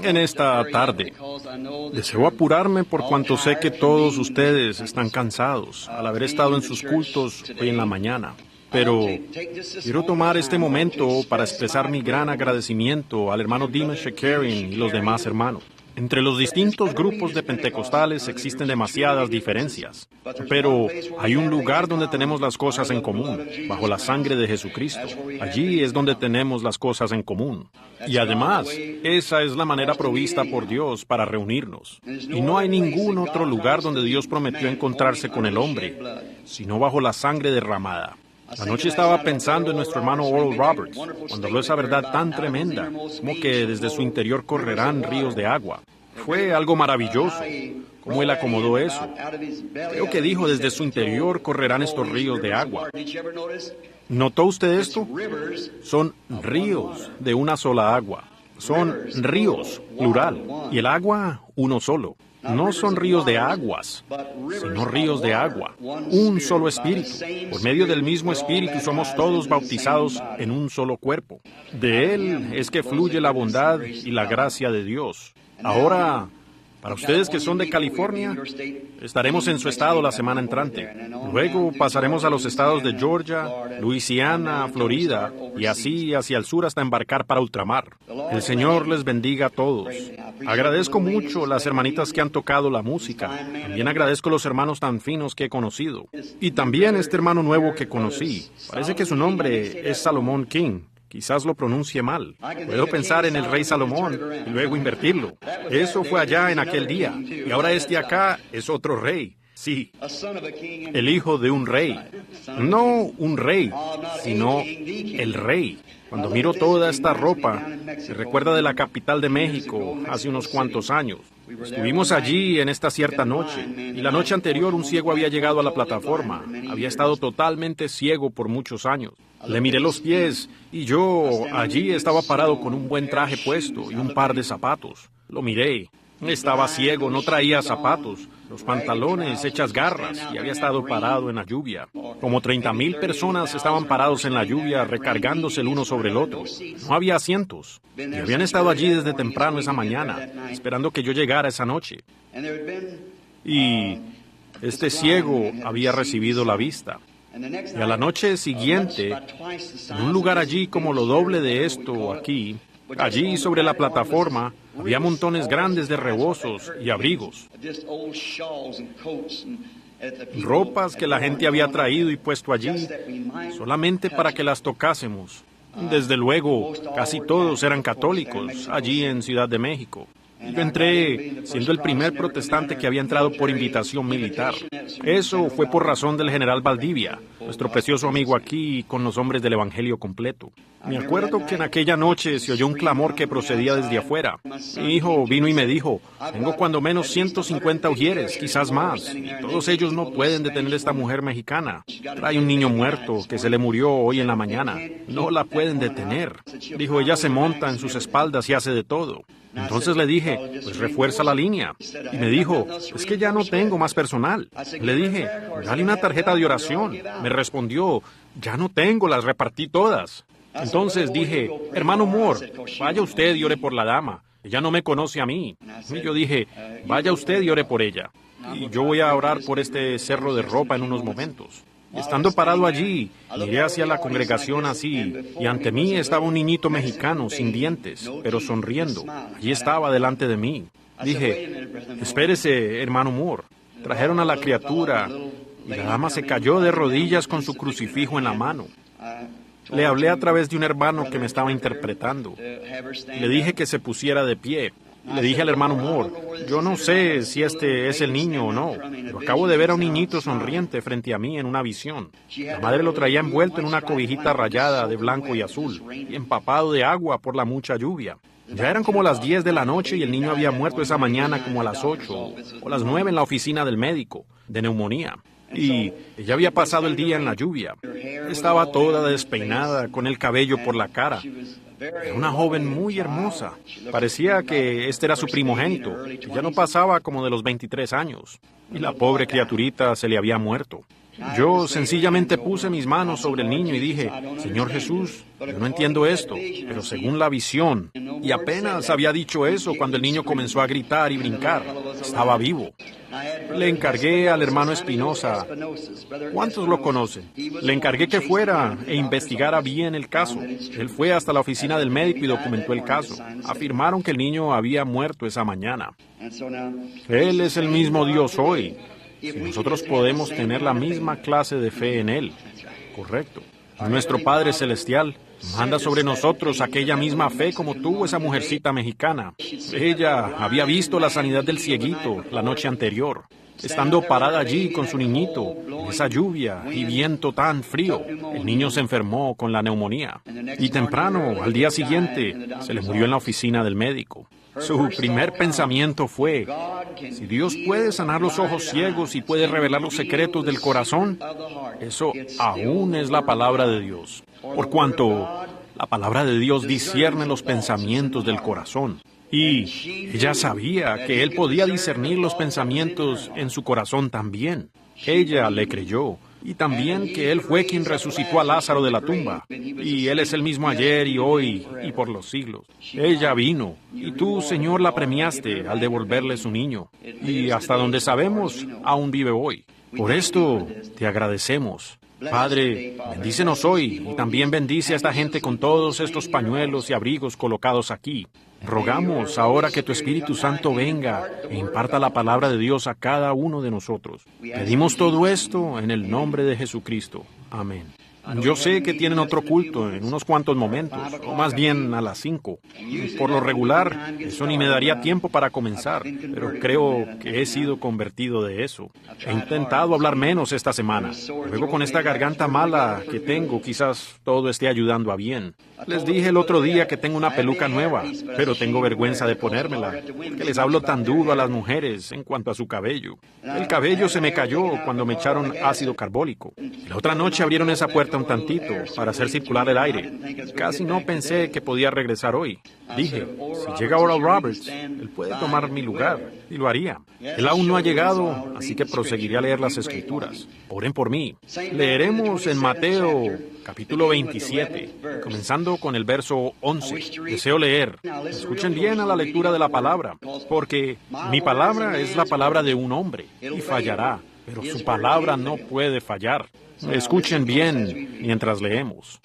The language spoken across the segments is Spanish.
En esta tarde, deseo apurarme por cuanto sé que todos ustedes están cansados al haber estado en sus cultos hoy en la mañana. Pero quiero tomar este momento para expresar mi gran agradecimiento al hermano Dimas Shakarian y los demás hermanos. Entre los distintos grupos de pentecostales existen demasiadas diferencias, pero hay un lugar donde tenemos las cosas en común, bajo la sangre de Jesucristo. Allí es donde tenemos las cosas en común. Y además, esa es la manera provista por Dios para reunirnos. Y no hay ningún otro lugar donde Dios prometió encontrarse con el hombre, sino bajo la sangre derramada. Anoche estaba pensando en nuestro hermano Oral Roberts, cuando habló esa verdad tan tremenda, como que desde su interior correrán ríos de agua. Fue algo maravilloso, cómo él acomodó eso. Creo que dijo, desde su interior correrán estos ríos de agua. ¿Notó usted esto? Son ríos de una sola agua. Son ríos, plural, y el agua, uno solo. No son ríos de aguas, sino ríos de agua. Un solo espíritu. Por medio del mismo espíritu somos todos bautizados en un solo cuerpo. De él es que fluye la bondad y la gracia de Dios. Ahora, para ustedes que son de California, estaremos en su estado la semana entrante. Luego pasaremos a los estados de Georgia, Luisiana, Florida, y así hacia el sur hasta embarcar para ultramar. El Señor les bendiga a todos. Agradezco mucho las hermanitas que han tocado la música. También agradezco los hermanos tan finos que he conocido. Y también este hermano nuevo que conocí. Parece que su nombre es Salomón King. Quizás lo pronuncie mal. Puedo pensar en el rey Salomón y luego invertirlo. Eso fue allá en aquel día. Y ahora este acá es otro rey. Sí, el hijo de un rey. No un rey, sino el rey. Cuando miro toda esta ropa, me recuerda de la capital de México hace unos cuantos años. Estuvimos allí en esta cierta noche, y la noche anterior un ciego había llegado a la plataforma. Había estado totalmente ciego por muchos años. Le miré los pies, y yo allí estaba parado con un buen traje puesto y un par de zapatos. Lo miré. Estaba ciego, no traía zapatos, los pantalones hechas garras, y había estado parado en la lluvia. Como 30,000 personas estaban parados en la lluvia, recargándose el uno sobre el otro. No había asientos, y habían estado allí desde temprano esa mañana, esperando que yo llegara esa noche. Y este ciego había recibido la vista. Y a la noche siguiente, en un lugar allí como lo doble de esto aquí, allí sobre la plataforma, había montones grandes de rebozos y abrigos, ropas que la gente había traído y puesto allí solamente para que las tocásemos. Desde luego, casi todos eran católicos allí en Ciudad de México. Yo entré siendo el primer protestante que había entrado por invitación militar. Eso fue por razón del general Valdivia, nuestro precioso amigo aquí con los hombres del Evangelio completo. Me acuerdo que en aquella noche se oyó un clamor que procedía desde afuera. Mi hijo vino y me dijo, tengo cuando menos 150 ujieres, quizás más, y todos ellos no pueden detener a esta mujer mexicana. Trae un niño muerto que se le murió hoy en la mañana. No la pueden detener. Dijo, ella se monta en sus espaldas y hace de todo. Entonces le dije, pues refuerza la línea. Y me dijo, es que ya no tengo más personal. Le dije, dale una tarjeta de oración. Me respondió, ya no tengo, las repartí todas. Entonces dije, hermano Moore, vaya usted y ore por la dama. Ella no me conoce a mí. Y yo dije, vaya usted y ore por ella. Y yo voy a orar por este cerro de ropa en unos momentos. Estando parado allí, miré hacia la congregación así, y ante mí estaba un niñito mexicano sin dientes, pero sonriendo. Allí estaba delante de mí. Dije, espérese, hermano Moore. Trajeron a la criatura, y la dama se cayó de rodillas con su crucifijo en la mano. Le hablé a través de un hermano que me estaba interpretando. Le dije que se pusiera de pie. Le dije al hermano Moore, yo no sé si este es el niño o no, pero acabo de ver a un niñito sonriente frente a mí en una visión. La madre lo traía envuelto en una cobijita rayada de blanco y azul, y empapado de agua por la mucha lluvia. Ya eran como las 10 de la noche y el niño había muerto esa mañana como a las 8 o las 9 en la oficina del médico, de neumonía. Y ella había pasado el día en la lluvia. Estaba toda despeinada, con el cabello por la cara. Era una joven muy hermosa. Parecía que este era su primogénito. Ya no pasaba como de los 23 años. Y la pobre criaturita se le había muerto. Yo sencillamente puse mis manos sobre el niño y dije, Señor Jesús, yo no entiendo esto, pero según la visión. Y apenas había dicho eso cuando el niño comenzó a gritar y brincar. Estaba vivo. Le encargué al hermano Espinosa, ¿cuántos lo conocen? Le encargué que fuera e investigara bien el caso. Él fue hasta la oficina del médico y documentó el caso. Afirmaron que el niño había muerto esa mañana. Él es el mismo Dios hoy. Si nosotros podemos tener la misma clase de fe en Él. Correcto. Nuestro Padre Celestial manda sobre nosotros aquella misma fe como tuvo esa mujercita mexicana. Ella había visto la sanidad del cieguito la noche anterior, estando parada allí con su niñito, en esa lluvia y viento tan frío. El niño se enfermó con la neumonía. Y temprano, al día siguiente, se le murió en la oficina del médico. Su primer pensamiento fue, si Dios puede sanar los ojos ciegos y puede revelar los secretos del corazón, eso aún es la palabra de Dios. Por cuanto la palabra de Dios discierne los pensamientos del corazón. Y ella sabía que Él podía discernir los pensamientos en su corazón también. Ella le creyó. Y también que Él fue quien resucitó a Lázaro de la tumba. Y Él es el mismo ayer y hoy y por los siglos. Ella vino, y tú, Señor, la premiaste al devolverle su niño. Y hasta donde sabemos, aún vive hoy. Por esto te agradecemos. Padre, bendícenos hoy y también bendice a esta gente con todos estos pañuelos y abrigos colocados aquí. Rogamos ahora que tu Espíritu Santo venga e imparta la palabra de Dios a cada uno de nosotros. Pedimos todo esto en el nombre de Jesucristo. Amén. Yo sé que tienen otro culto en unos cuantos momentos, o más bien a las 5. Por lo regular, eso ni me daría tiempo para comenzar, pero creo que he sido convertido de eso. He intentado hablar menos esta semana. Luego con esta garganta mala que tengo, quizás todo esté ayudando a bien. Les dije el otro día que tengo una peluca nueva, pero tengo vergüenza de ponérmela, que les hablo tan duro a las mujeres en cuanto a su cabello. El cabello se me cayó cuando me echaron ácido carbólico. La otra noche abrieron esa puerta un tantito para hacer circular el aire. Casi no pensé que podía regresar hoy. Dije, si llega Oral Roberts, él puede tomar mi lugar, y lo haría. Él aún no ha llegado, así que proseguiré a leer las Escrituras. Oren por mí. Leeremos en Mateo, capítulo 27, comenzando con el verso 11. Deseo leer. Escuchen bien a la lectura de la palabra, porque mi palabra es la palabra de un hombre, y fallará, pero su palabra no puede fallar. Escuchen bien mientras leemos.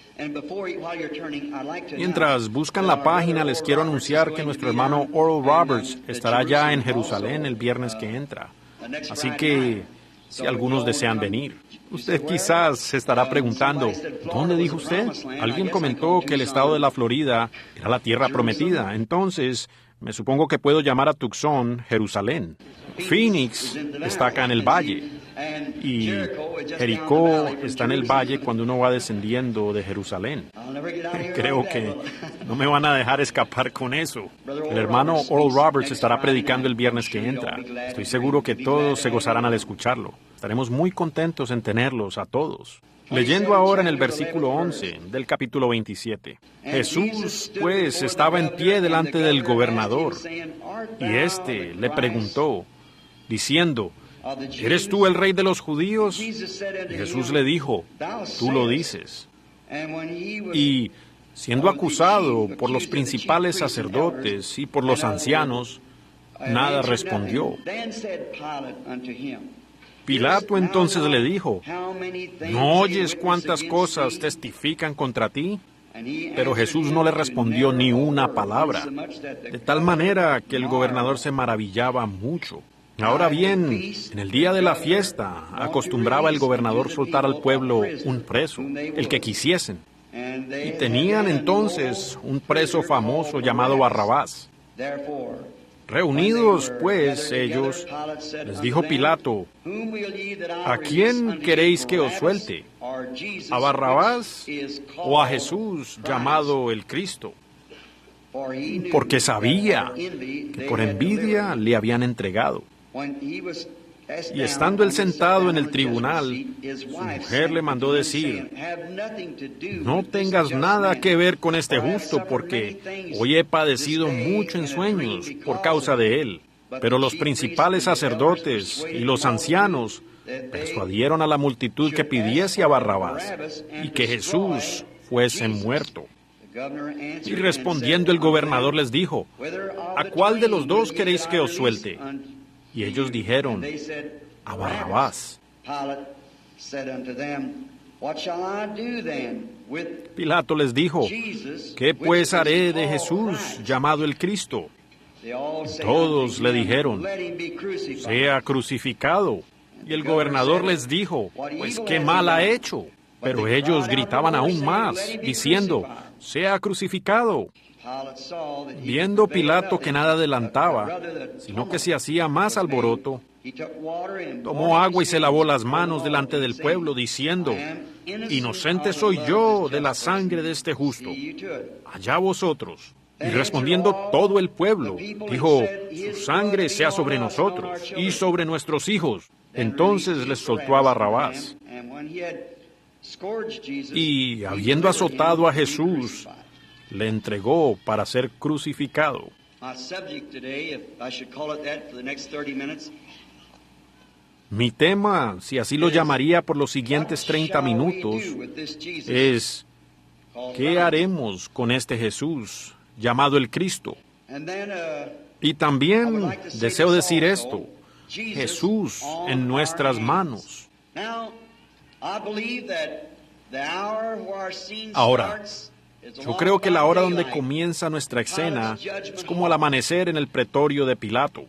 Mientras buscan la página, les quiero anunciar que nuestro hermano Oral Roberts estará ya en Jerusalén el viernes que entra. Así que, si algunos desean venir. Usted quizás se estará preguntando, ¿dónde dijo usted? Alguien comentó que el estado de la Florida era la tierra prometida. Entonces, me supongo que puedo llamar a Tucson Jerusalén. Phoenix está acá en el valle. Y Jericó está en el valle cuando uno va descendiendo de Jerusalén. Creo que no me van a dejar escapar con eso. El hermano Oral Roberts estará predicando el viernes que entra. Estoy seguro que todos se gozarán al escucharlo. Estaremos muy contentos en tenerlos a todos. Leyendo ahora en el versículo 11 del capítulo 27. Jesús, pues, estaba en pie delante del gobernador, y éste le preguntó, diciendo, ¿eres tú el rey de los judíos? Y Jesús le dijo, tú lo dices. Y, siendo acusado por los principales sacerdotes y por los ancianos, nada respondió. Pilato entonces le dijo, ¿no oyes cuántas cosas testifican contra ti? Pero Jesús no le respondió ni una palabra, de tal manera que el gobernador se maravillaba mucho. Ahora bien, en el día de la fiesta, acostumbraba el gobernador soltar al pueblo un preso, el que quisiesen. Y tenían entonces un preso famoso llamado Barrabás. Reunidos, pues, ellos, les dijo Pilato, ¿a quién queréis que os suelte? ¿A Barrabás o a Jesús, llamado el Cristo? Porque sabía que por envidia le habían entregado. Y estando él sentado en el tribunal, su mujer le mandó decir, no tengas nada que ver con este justo, porque hoy he padecido mucho en sueños por causa de él. Pero los principales sacerdotes y los ancianos persuadieron a la multitud que pidiese a Barrabás y que Jesús fuese muerto. Y respondiendo el gobernador les dijo, ¿a cuál de los dos queréis que os suelte? Y ellos dijeron, a Barrabás. Pilato les dijo, ¿qué pues haré de Jesús llamado el Cristo? Todos le dijeron, sea crucificado. Y el gobernador les dijo, pues qué mal ha hecho. Pero ellos gritaban aún más, diciendo, sea crucificado. Viendo Pilato que nada adelantaba, sino que se hacía más alboroto, tomó agua y se lavó las manos delante del pueblo, diciendo, inocente soy yo de la sangre de este justo. Allá vosotros. Y respondiendo todo el pueblo, dijo, su sangre sea sobre nosotros y sobre nuestros hijos. Entonces les soltó a Barrabás. Y habiendo azotado a Jesús, le entregó para ser crucificado. Mi tema, si así lo llamaría por los siguientes 30 minutos, es ¿qué haremos con este Jesús llamado el Cristo? Y también deseo decir esto, Jesús en nuestras manos. Ahora, yo creo que la hora donde comienza nuestra escena es como al amanecer en el pretorio de Pilato.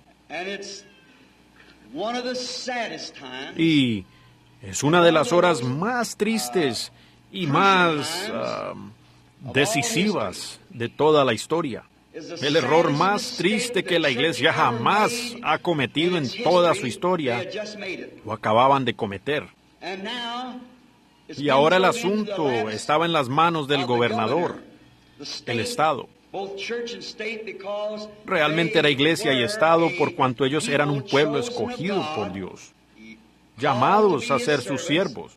Y es una de las horas más tristes y más decisivas de toda la historia. El error más triste que la iglesia jamás ha cometido en toda su historia, lo acababan de cometer. Y ahora el asunto estaba en las manos del gobernador, el Estado. Realmente era iglesia y Estado por cuanto ellos eran un pueblo escogido por Dios, llamados a ser sus siervos.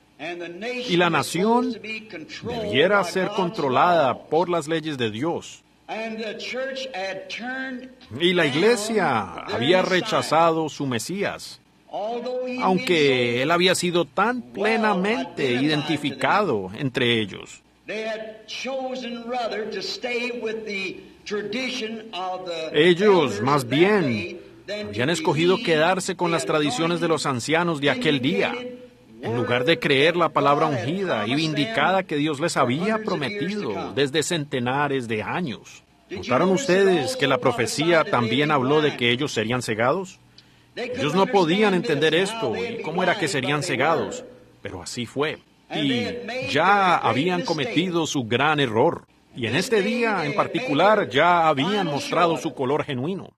Y la nación debiera ser controlada por las leyes de Dios. Y la iglesia había rechazado su Mesías, aunque él había sido tan plenamente identificado entre ellos. Ellos, más bien, habían escogido quedarse con las tradiciones de los ancianos de aquel día, en lugar de creer la palabra ungida y vindicada que Dios les había prometido desde centenares de años. ¿Notaron ustedes que la profecía también habló de que ellos serían cegados? Ellos no podían entender esto y cómo era que serían cegados, pero así fue. Y ya habían cometido su gran error. Y en este día en particular ya habían mostrado su color genuino.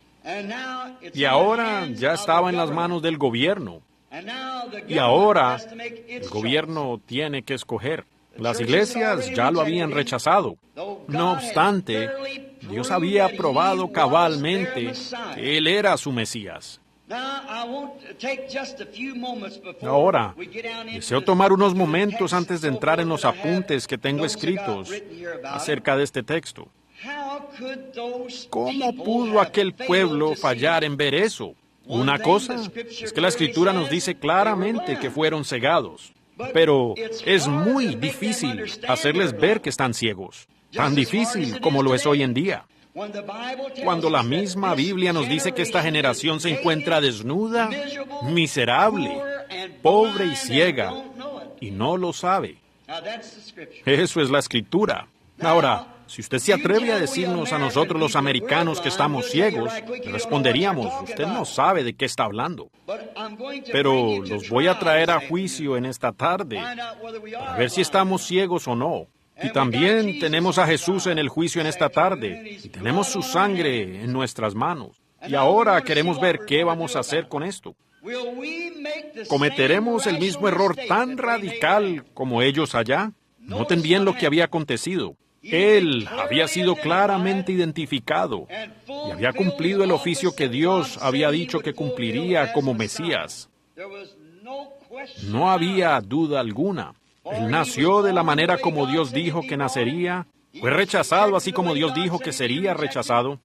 Y ahora ya estaba en las manos del gobierno. Y ahora el gobierno tiene que escoger. Las iglesias ya lo habían rechazado. No obstante, Dios había probado cabalmente que Él era su Mesías. Ahora, deseo tomar unos momentos antes de entrar en los apuntes que tengo escritos acerca de este texto. ¿Cómo pudo aquel pueblo fallar en ver eso? Una cosa es que la Escritura nos dice claramente que fueron cegados, pero es muy difícil hacerles ver que están ciegos, tan difícil como lo es hoy en día. Cuando la misma Biblia nos dice que esta generación se encuentra desnuda, miserable, pobre y ciega, y no lo sabe. Eso es la Escritura. Ahora, si usted se atreve a decirnos a nosotros los americanos que estamos ciegos, le responderíamos, usted no sabe de qué está hablando. Pero los voy a traer a juicio en esta tarde, para ver si estamos ciegos o no. Y también tenemos a Jesús en el juicio en esta tarde, y tenemos su sangre en nuestras manos. Y ahora queremos ver qué vamos a hacer con esto. ¿Cometeremos el mismo error tan radical como ellos allá? Noten bien lo que había acontecido. Él había sido claramente identificado y había cumplido el oficio que Dios había dicho que cumpliría como Mesías. No había duda alguna. Él nació de la manera como Dios dijo que nacería, fue rechazado así como Dios dijo que sería rechazado,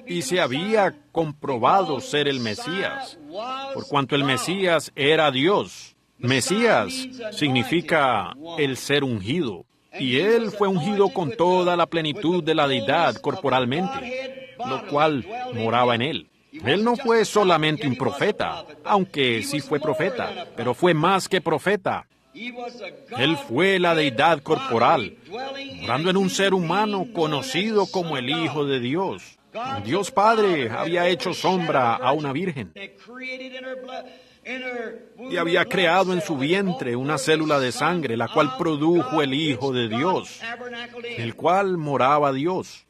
Y se había comprobado ser el Mesías, por cuanto el Mesías era Dios. Mesías significa el ser ungido, y Él fue ungido con toda la plenitud de la deidad corporalmente, lo cual moraba en Él. Él no fue solamente un profeta, aunque sí fue profeta, pero fue más que profeta. Él fue la deidad corporal, morando en un ser humano conocido como el Hijo de Dios. Dios Padre había hecho sombra a una virgen y había creado en su vientre una célula de sangre, la cual produjo el Hijo de Dios, en el cual moraba Dios.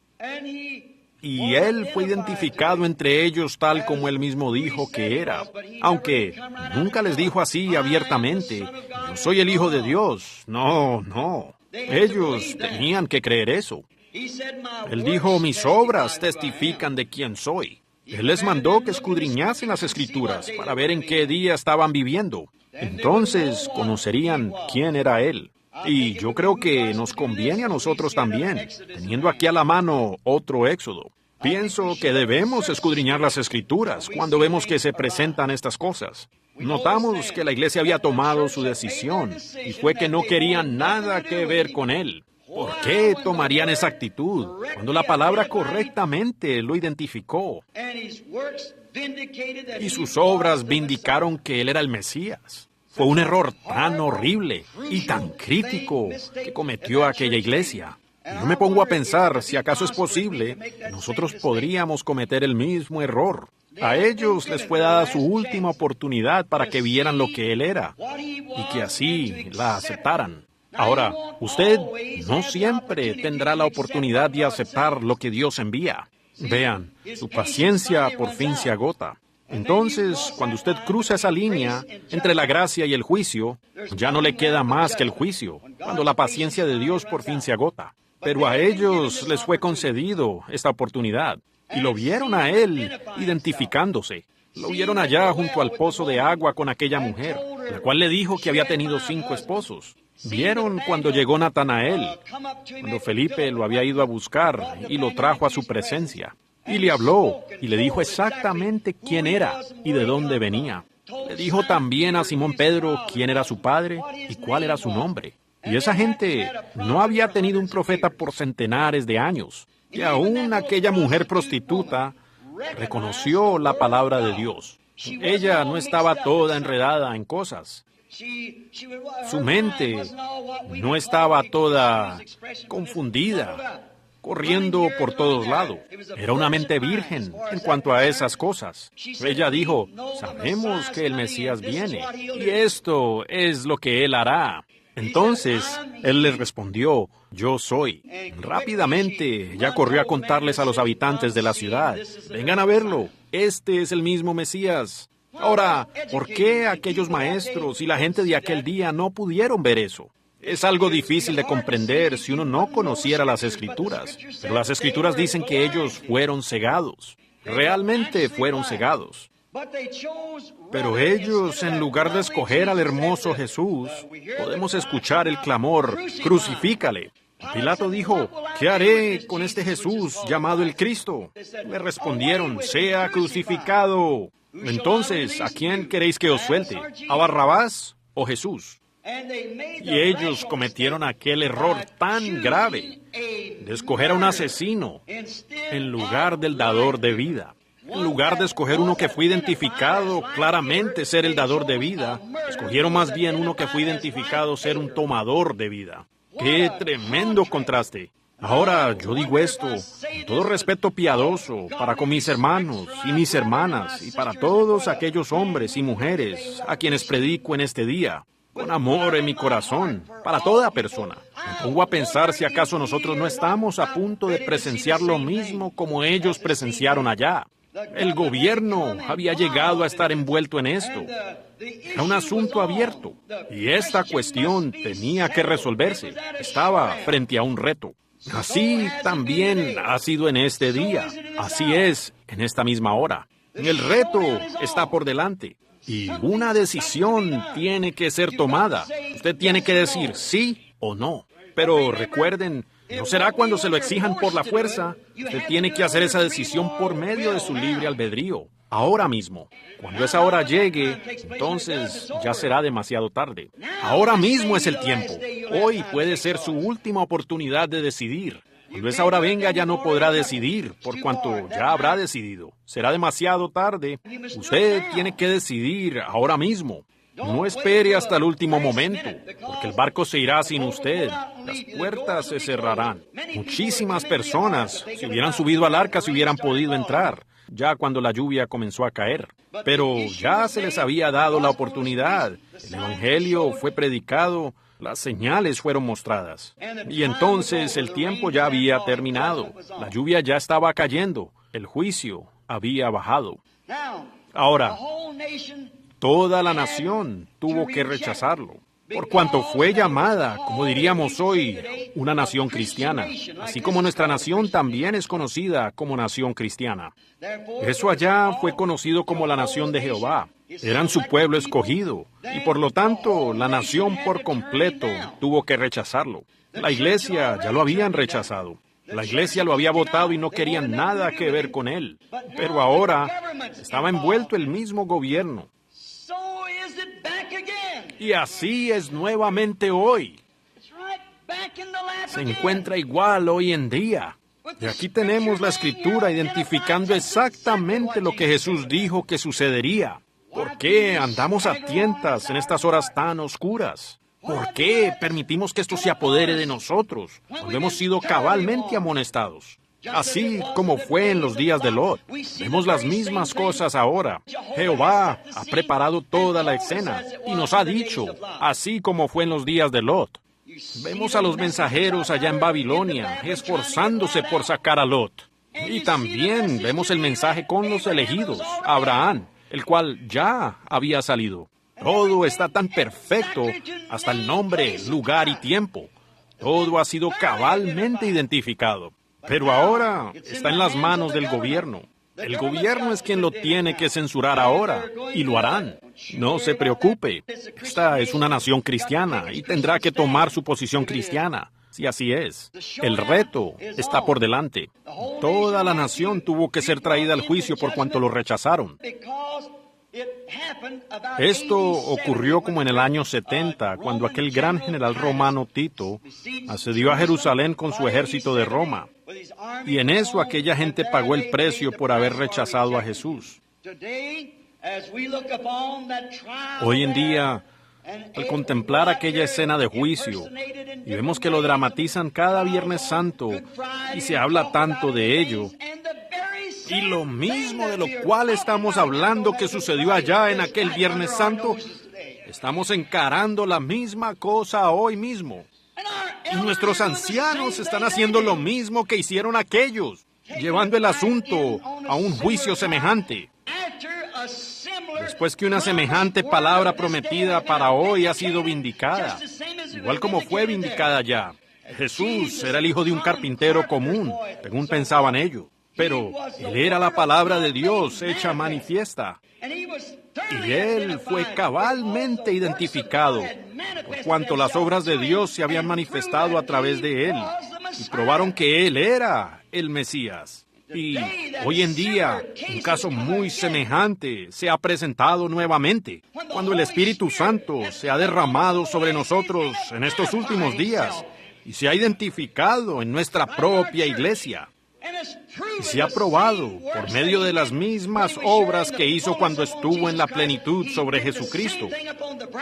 Y Él fue identificado entre ellos tal como Él mismo dijo que era, aunque nunca les dijo así abiertamente, yo soy el Hijo de Dios. No, no. Ellos tenían que creer eso. Él dijo, mis obras testifican de quién soy. Él les mandó que escudriñasen las Escrituras para ver en qué día estaban viviendo. Entonces conocerían quién era Él. Y yo creo que nos conviene a nosotros también, teniendo aquí a la mano otro Éxodo. Pienso que debemos escudriñar las Escrituras cuando vemos que se presentan estas cosas. Notamos que la iglesia había tomado su decisión y fue que no querían nada que ver con Él. ¿Por qué tomarían esa actitud cuando la palabra correctamente lo identificó? Y sus obras vindicaron que Él era el Mesías. Fue un error tan horrible y tan crítico que cometió aquella iglesia. Yo me pongo a pensar si acaso es posible que nosotros podríamos cometer el mismo error. A ellos les fue dada su última oportunidad para que vieran lo que Él era y que así la aceptaran. Ahora, usted no siempre tendrá la oportunidad de aceptar lo que Dios envía. Vean, su paciencia por fin se agota. Entonces, cuando usted cruza esa línea entre la gracia y el juicio, ya no le queda más que el juicio, cuando la paciencia de Dios por fin se agota. Pero a ellos les fue concedido esta oportunidad, y lo vieron a Él identificándose. Lo vieron allá junto al pozo de agua con aquella mujer, la cual le dijo que había tenido 5 esposos. Vieron cuando llegó Natanael, cuando Felipe lo había ido a buscar y lo trajo a su presencia. Y le habló y le dijo exactamente quién era y de dónde venía. Le dijo también a Simón Pedro quién era su padre y cuál era su nombre. Y esa gente no había tenido un profeta por centenares de años. Y aún aquella mujer prostituta reconoció la palabra de Dios. Ella no estaba toda enredada en cosas. Su mente no estaba toda confundida, corriendo por todos lados. Era una mente virgen en cuanto a esas cosas. Ella dijo, sabemos que el Mesías viene, y esto es lo que Él hará. Entonces, Él les respondió, yo soy. Rápidamente, ya corrió a contarles a los habitantes de la ciudad, vengan a verlo, este es el mismo Mesías. Ahora, ¿por qué aquellos maestros y la gente de aquel día no pudieron ver eso? Es algo difícil de comprender si uno no conociera las Escrituras, pero las Escrituras dicen que ellos fueron cegados. Realmente fueron cegados. Pero ellos, en lugar de escoger al hermoso Jesús, podemos escuchar el clamor, crucifícale. Pilato dijo, ¿qué haré con este Jesús llamado el Cristo? Le respondieron, sea crucificado. Entonces, ¿a quién queréis que os suelte? ¿A Barrabás o Jesús? Y ellos cometieron aquel error tan grave de escoger a un asesino en lugar del dador de vida. En lugar de escoger uno que fue identificado claramente ser el dador de vida, escogieron más bien uno que fue identificado ser un tomador de vida. ¡Qué tremendo contraste! Ahora, yo digo esto con todo respeto piadoso para con mis hermanos y mis hermanas y para todos aquellos hombres y mujeres a quienes predico en este día, con amor en mi corazón, para toda persona. Me pongo a pensar si acaso nosotros no estamos a punto de presenciar lo mismo como ellos presenciaron allá. El gobierno había llegado a estar envuelto en esto. Era un asunto abierto y esta cuestión tenía que resolverse. Estaba frente a un reto. Así también ha sido en este día. Así es en esta misma hora. El reto está por delante y una decisión tiene que ser tomada. Usted tiene que decir sí o no. Pero recuerden, no será cuando se lo exijan por la fuerza. Usted tiene que hacer esa decisión por medio de su libre albedrío, ahora mismo. Cuando esa hora llegue, entonces ya será demasiado tarde. Ahora mismo es el tiempo. Hoy puede ser su última oportunidad de decidir. Cuando esa hora venga ya no podrá decidir, por cuanto ya habrá decidido. Será demasiado tarde. Usted tiene que decidir ahora mismo. No espere hasta el último momento, porque el barco se irá sin usted. Las puertas se cerrarán. Muchísimas personas, si hubieran subido al arca, se hubieran podido entrar, ya cuando la lluvia comenzó a caer. Pero ya se les había dado la oportunidad. El Evangelio fue predicado, las señales fueron mostradas. Y entonces el tiempo ya había terminado. La lluvia ya estaba cayendo. El juicio había bajado. Ahora, toda la nación tuvo que rechazarlo, por cuanto fue llamada, como diríamos hoy, una nación cristiana, así como nuestra nación también es conocida como nación cristiana. Eso allá fue conocido como la nación de Jehová. Eran su pueblo escogido, y por lo tanto la nación por completo tuvo que rechazarlo. La iglesia ya lo habían rechazado. La iglesia lo había votado y no querían nada que ver con él. Pero ahora estaba envuelto el mismo gobierno. Y así es nuevamente hoy. Se encuentra igual hoy en día. Y aquí tenemos la Escritura identificando exactamente lo que Jesús dijo que sucedería. ¿Por qué andamos a tientas en estas horas tan oscuras? ¿Por qué permitimos que esto se apodere de nosotros cuando hemos sido cabalmente amonestados? Así como fue en los días de Lot. Vemos las mismas cosas ahora. Jehová ha preparado toda la escena y nos ha dicho, así como fue en los días de Lot. Vemos a los mensajeros allá en Babilonia esforzándose por sacar a Lot. Y también vemos el mensaje con los elegidos, Abraham, el cual ya había salido. Todo está tan perfecto, hasta el nombre, lugar y tiempo. Todo ha sido cabalmente identificado. Pero ahora está en las manos del gobierno. El gobierno es quien lo tiene que censurar ahora, y lo harán. No se preocupe. Esta es una nación cristiana y tendrá que tomar su posición cristiana. Si así es. El reto está por delante. Toda la nación tuvo que ser traída al juicio por cuanto lo rechazaron. Esto ocurrió como en el año 70, cuando aquel gran general romano Tito asedió a Jerusalén con su ejército de Roma. Y en eso aquella gente pagó el precio por haber rechazado a Jesús. Hoy en día, al contemplar aquella escena de juicio, y vemos que lo dramatizan cada Viernes Santo, y se habla tanto de ello, y lo mismo de lo cual estamos hablando que sucedió allá en aquel Viernes Santo, estamos encarando la misma cosa hoy mismo. Y nuestros ancianos están haciendo lo mismo que hicieron aquellos, llevando el asunto a un juicio semejante. Después que una semejante palabra prometida para hoy ha sido vindicada, igual como fue vindicada ya. Jesús era el hijo de un carpintero común, según pensaban ellos. Pero él era la palabra de Dios hecha manifiesta. Y él fue cabalmente identificado, por cuanto las obras de Dios se habían manifestado a través de él, y probaron que él era el Mesías. Y hoy en día, un caso muy semejante se ha presentado nuevamente, cuando el Espíritu Santo se ha derramado sobre nosotros en estos últimos días, y se ha identificado en nuestra propia iglesia. Y se ha probado por medio de las mismas obras que hizo cuando estuvo en la plenitud sobre Jesucristo.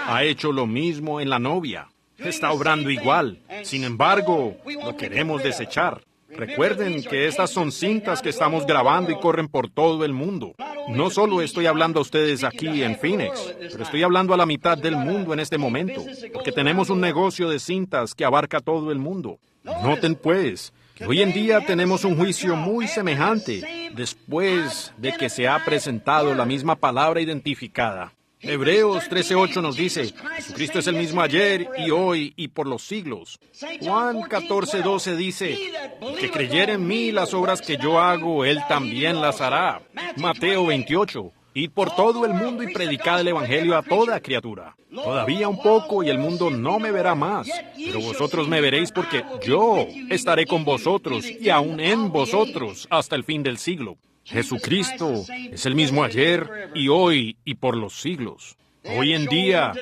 Ha hecho lo mismo en la novia. Está obrando igual. Sin embargo, lo queremos desechar. Recuerden que estas son cintas que estamos grabando y corren por todo el mundo. No solo estoy hablando a ustedes aquí en Phoenix, pero estoy hablando a la mitad del mundo en este momento, porque tenemos un negocio de cintas que abarca todo el mundo. Noten pues, que hoy en día tenemos un juicio muy semejante después de que se ha presentado la misma palabra identificada. Hebreos 13:8 nos dice, Jesucristo es el mismo ayer y hoy y por los siglos. Juan 14:12 dice, el que creyere en mí las obras que yo hago, él también las hará. Mateo 28. Id por todo el mundo y predicad el Evangelio a toda criatura. Todavía un poco y el mundo no me verá más, pero vosotros me veréis porque yo estaré con vosotros y aún en vosotros hasta el fin del siglo. Jesucristo es el mismo ayer y hoy y por los siglos. Hoy en día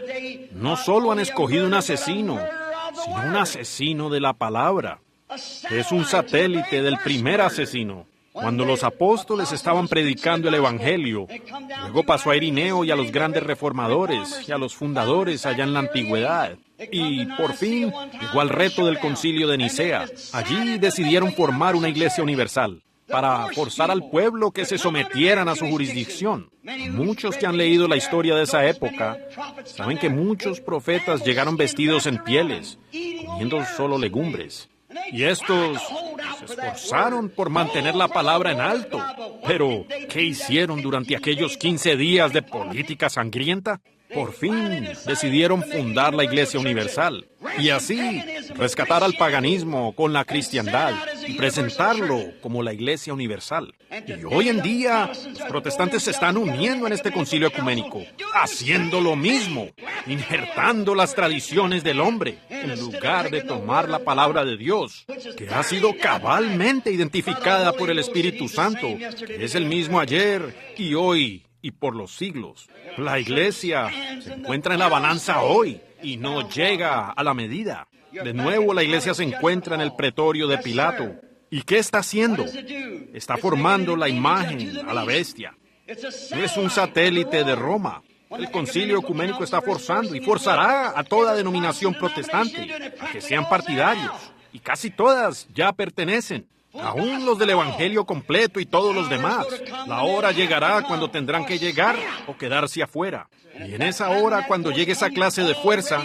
no solo han escogido un asesino, sino un asesino de la palabra. Es un satélite del primer asesino. Cuando los apóstoles estaban predicando el Evangelio, luego pasó a Irineo y a los grandes reformadores y a los fundadores allá en la antigüedad. Y por fin llegó al reto del concilio de Nicea. Allí decidieron formar una iglesia universal para forzar al pueblo que se sometieran a su jurisdicción. Muchos que han leído la historia de esa época saben que muchos profetas llegaron vestidos en pieles, comiendo solo legumbres. Y estos se esforzaron por mantener la palabra en alto. Pero, ¿qué hicieron durante aquellos 15 días de política sangrienta? Por fin decidieron fundar la Iglesia Universal y así rescatar al paganismo con la cristiandad y presentarlo como la Iglesia Universal. Y hoy en día los protestantes se están uniendo en este concilio ecuménico, haciendo lo mismo, injertando las tradiciones del hombre en lugar de tomar la palabra de Dios, que ha sido cabalmente identificada por el Espíritu Santo, que es el mismo ayer y hoy y por los siglos. La iglesia se encuentra en la balanza hoy y no llega a la medida. De nuevo la iglesia se encuentra en el pretorio de Pilato. ¿Y qué está haciendo? Está formando la imagen a la bestia. Es un satélite de Roma. El concilio ecuménico está forzando y forzará a toda denominación protestante a que sean partidarios. Y casi todas ya pertenecen. Aún los del Evangelio completo y todos los demás. La hora llegará cuando tendrán que llegar o quedarse afuera. Y en esa hora, cuando llegue esa clase de fuerza,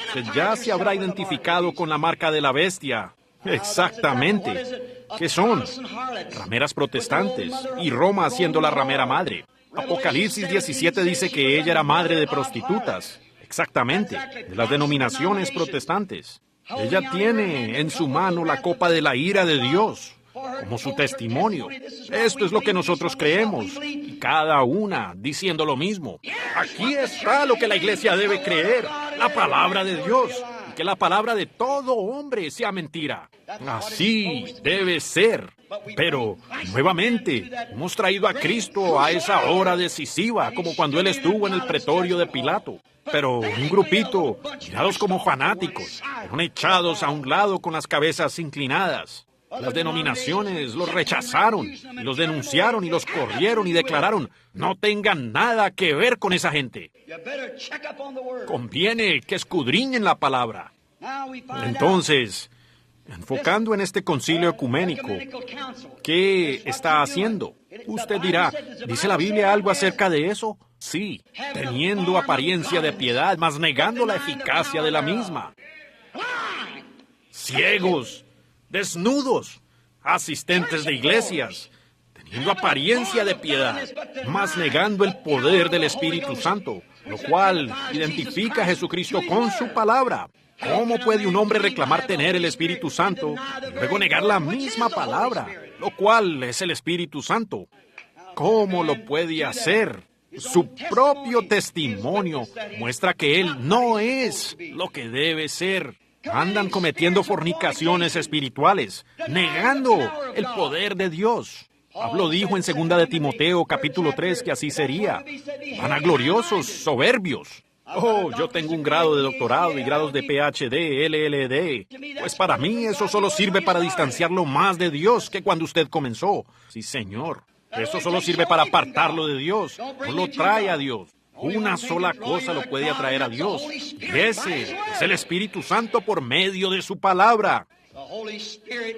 usted ya se habrá identificado con la marca de la bestia. Exactamente. ¿Qué son? Rameras protestantes y Roma siendo la ramera madre. Apocalipsis 17 dice que ella era madre de prostitutas. Exactamente, de las denominaciones protestantes. Ella tiene en su mano la copa de la ira de Dios como su testimonio. Esto es lo que nosotros creemos, y cada una diciendo lo mismo. Aquí está lo que la iglesia debe creer, la palabra de Dios, y que la palabra de todo hombre sea mentira. Así debe ser. Pero, nuevamente, hemos traído a Cristo a esa hora decisiva, como cuando Él estuvo en el pretorio de Pilato. Pero un grupito, mirados como fanáticos, fueron echados a un lado con las cabezas inclinadas. Las denominaciones los rechazaron, y los denunciaron y los corrieron y declararon, no tengan nada que ver con esa gente. Conviene que escudriñen la palabra. Entonces, enfocando en este concilio ecuménico, ¿qué está haciendo? Usted dirá, ¿dice la Biblia algo acerca de eso? Sí, teniendo apariencia de piedad, mas negando la eficacia de la misma. Ciegos, desnudos, asistentes de iglesias, teniendo apariencia de piedad, mas negando el poder del Espíritu Santo, lo cual identifica a Jesucristo con su palabra. ¿Cómo puede un hombre reclamar tener el Espíritu Santo y luego negar la misma palabra, lo cual es el Espíritu Santo? ¿Cómo lo puede hacer? Su propio testimonio muestra que él no es lo que debe ser. Andan cometiendo fornicaciones espirituales, negando el poder de Dios. Pablo dijo en 2 de Timoteo, capítulo 3, que así sería. Vanagloriosos, soberbios. Oh, yo tengo un grado de doctorado y grados de PhD, LLD. Pues para mí eso solo sirve para distanciarlo más de Dios que cuando usted comenzó. Sí, Señor. Eso solo sirve para apartarlo de Dios. No lo trae a Dios. Una sola cosa lo puede atraer a Dios. Y ese es el Espíritu Santo por medio de su palabra.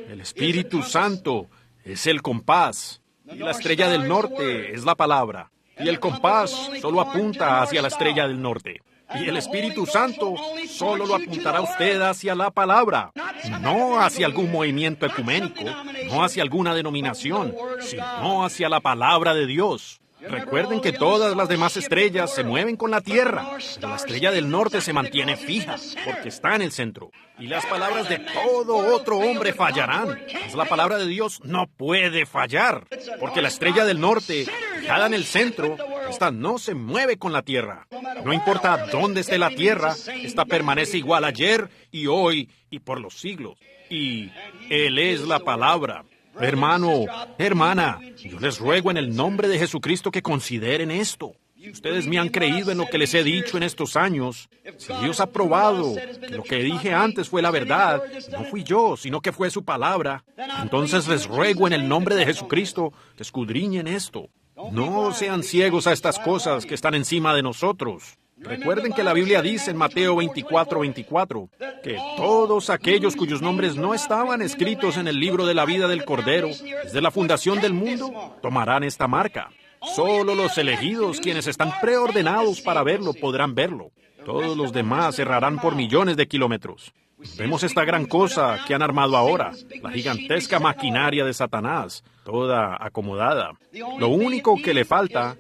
El Espíritu Santo es el compás. Y la estrella del norte es la palabra. Y el compás solo apunta hacia la estrella del norte. Y el Espíritu Santo solo lo apuntará a usted hacia la palabra, no hacia algún movimiento ecuménico, no hacia alguna denominación, sino hacia la palabra de Dios. Recuerden que todas las demás estrellas se mueven con la Tierra, pero la estrella del norte se mantiene fija, porque está en el centro. Y las palabras de todo otro hombre fallarán, pues la palabra de Dios no puede fallar, porque la estrella del norte, fijada en el centro, Esta no se mueve con la tierra. No importa dónde esté la tierra, esta permanece igual ayer y hoy y por los siglos. Y Él es la palabra. Hermano, hermana, yo les ruego en el nombre de Jesucristo que consideren esto. Ustedes me han creído en lo que les he dicho en estos años. Si Dios ha probado que lo que dije antes fue la verdad, no fui yo, sino que fue su palabra, entonces les ruego en el nombre de Jesucristo que escudriñen esto. No sean ciegos a estas cosas que están encima de nosotros. Recuerden que la Biblia dice en Mateo 24:24 que todos aquellos cuyos nombres no estaban escritos en el libro de la vida del Cordero desde la fundación del mundo tomarán esta marca. Solo los elegidos, quienes están preordenados para verlo, podrán verlo. Todos los demás errarán por millones de kilómetros. Vemos esta gran cosa que han armado ahora, la gigantesca maquinaria de Satanás, toda acomodada. Lo único que le falta,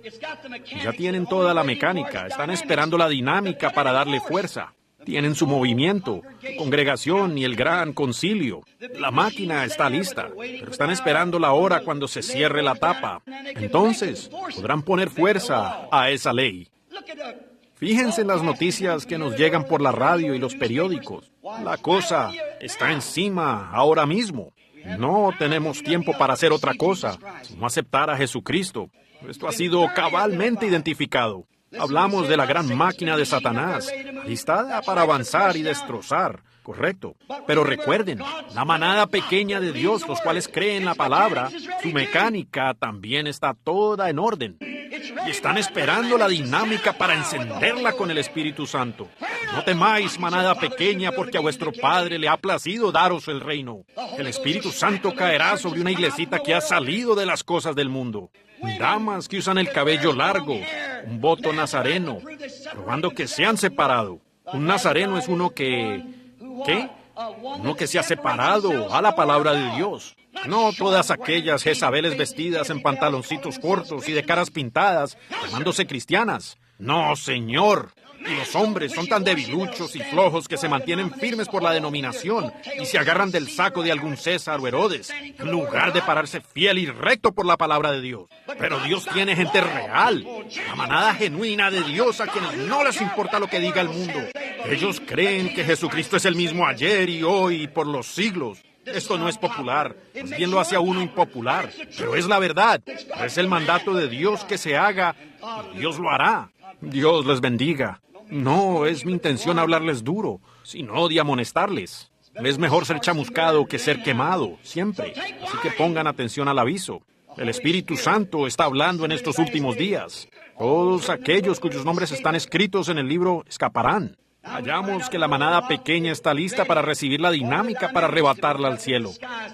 ya tienen toda la mecánica, están esperando la dinámica para darle fuerza. Tienen su movimiento, su congregación y el gran concilio. La máquina está lista, pero están esperando la hora cuando se cierre la tapa. Entonces, podrán poner fuerza a esa ley. Fíjense en las noticias que nos llegan por la radio y los periódicos. La cosa está encima ahora mismo. No tenemos tiempo para hacer otra cosa, sino aceptar a Jesucristo. Esto ha sido cabalmente identificado. Hablamos de la gran máquina de Satanás, listada para avanzar y destrozar, correcto. Pero recuerden, la manada pequeña de Dios, los cuales creen la palabra, su mecánica también está toda en orden. Y están esperando la dinámica para encenderla con el Espíritu Santo. No temáis, manada pequeña, porque a vuestro Padre le ha placido daros el reino. El Espíritu Santo caerá sobre una iglesita que ha salido de las cosas del mundo. Damas que usan el cabello largo, un voto nazareno, probando que se han separado. Un nazareno es uno que... ¿Qué? Uno que se ha separado a la palabra de Dios. No todas aquellas Jezabeles vestidas en pantaloncitos cortos y de caras pintadas, llamándose cristianas. No, señor. Y los hombres son tan debiluchos y flojos que se mantienen firmes por la denominación y se agarran del saco de algún César o Herodes, en lugar de pararse fiel y recto por la palabra de Dios. Pero Dios tiene gente real, la manada genuina de Dios a quienes no les importa lo que diga el mundo. Ellos creen que Jesucristo es el mismo ayer y hoy y por los siglos. Esto no es popular, más bien lo hace a uno impopular, pero es la verdad. Es el mandato de Dios que se haga y Dios lo hará. Dios les bendiga. No es mi intención hablarles duro, sino de amonestarles. Es mejor ser chamuscado que ser quemado, siempre. Así que pongan atención al aviso. El Espíritu Santo está hablando en estos últimos días. Todos aquellos cuyos nombres están escritos en el libro escaparán. Hallamos que la manada pequeña está lista para recibir la dinámica para arrebatarla al cielo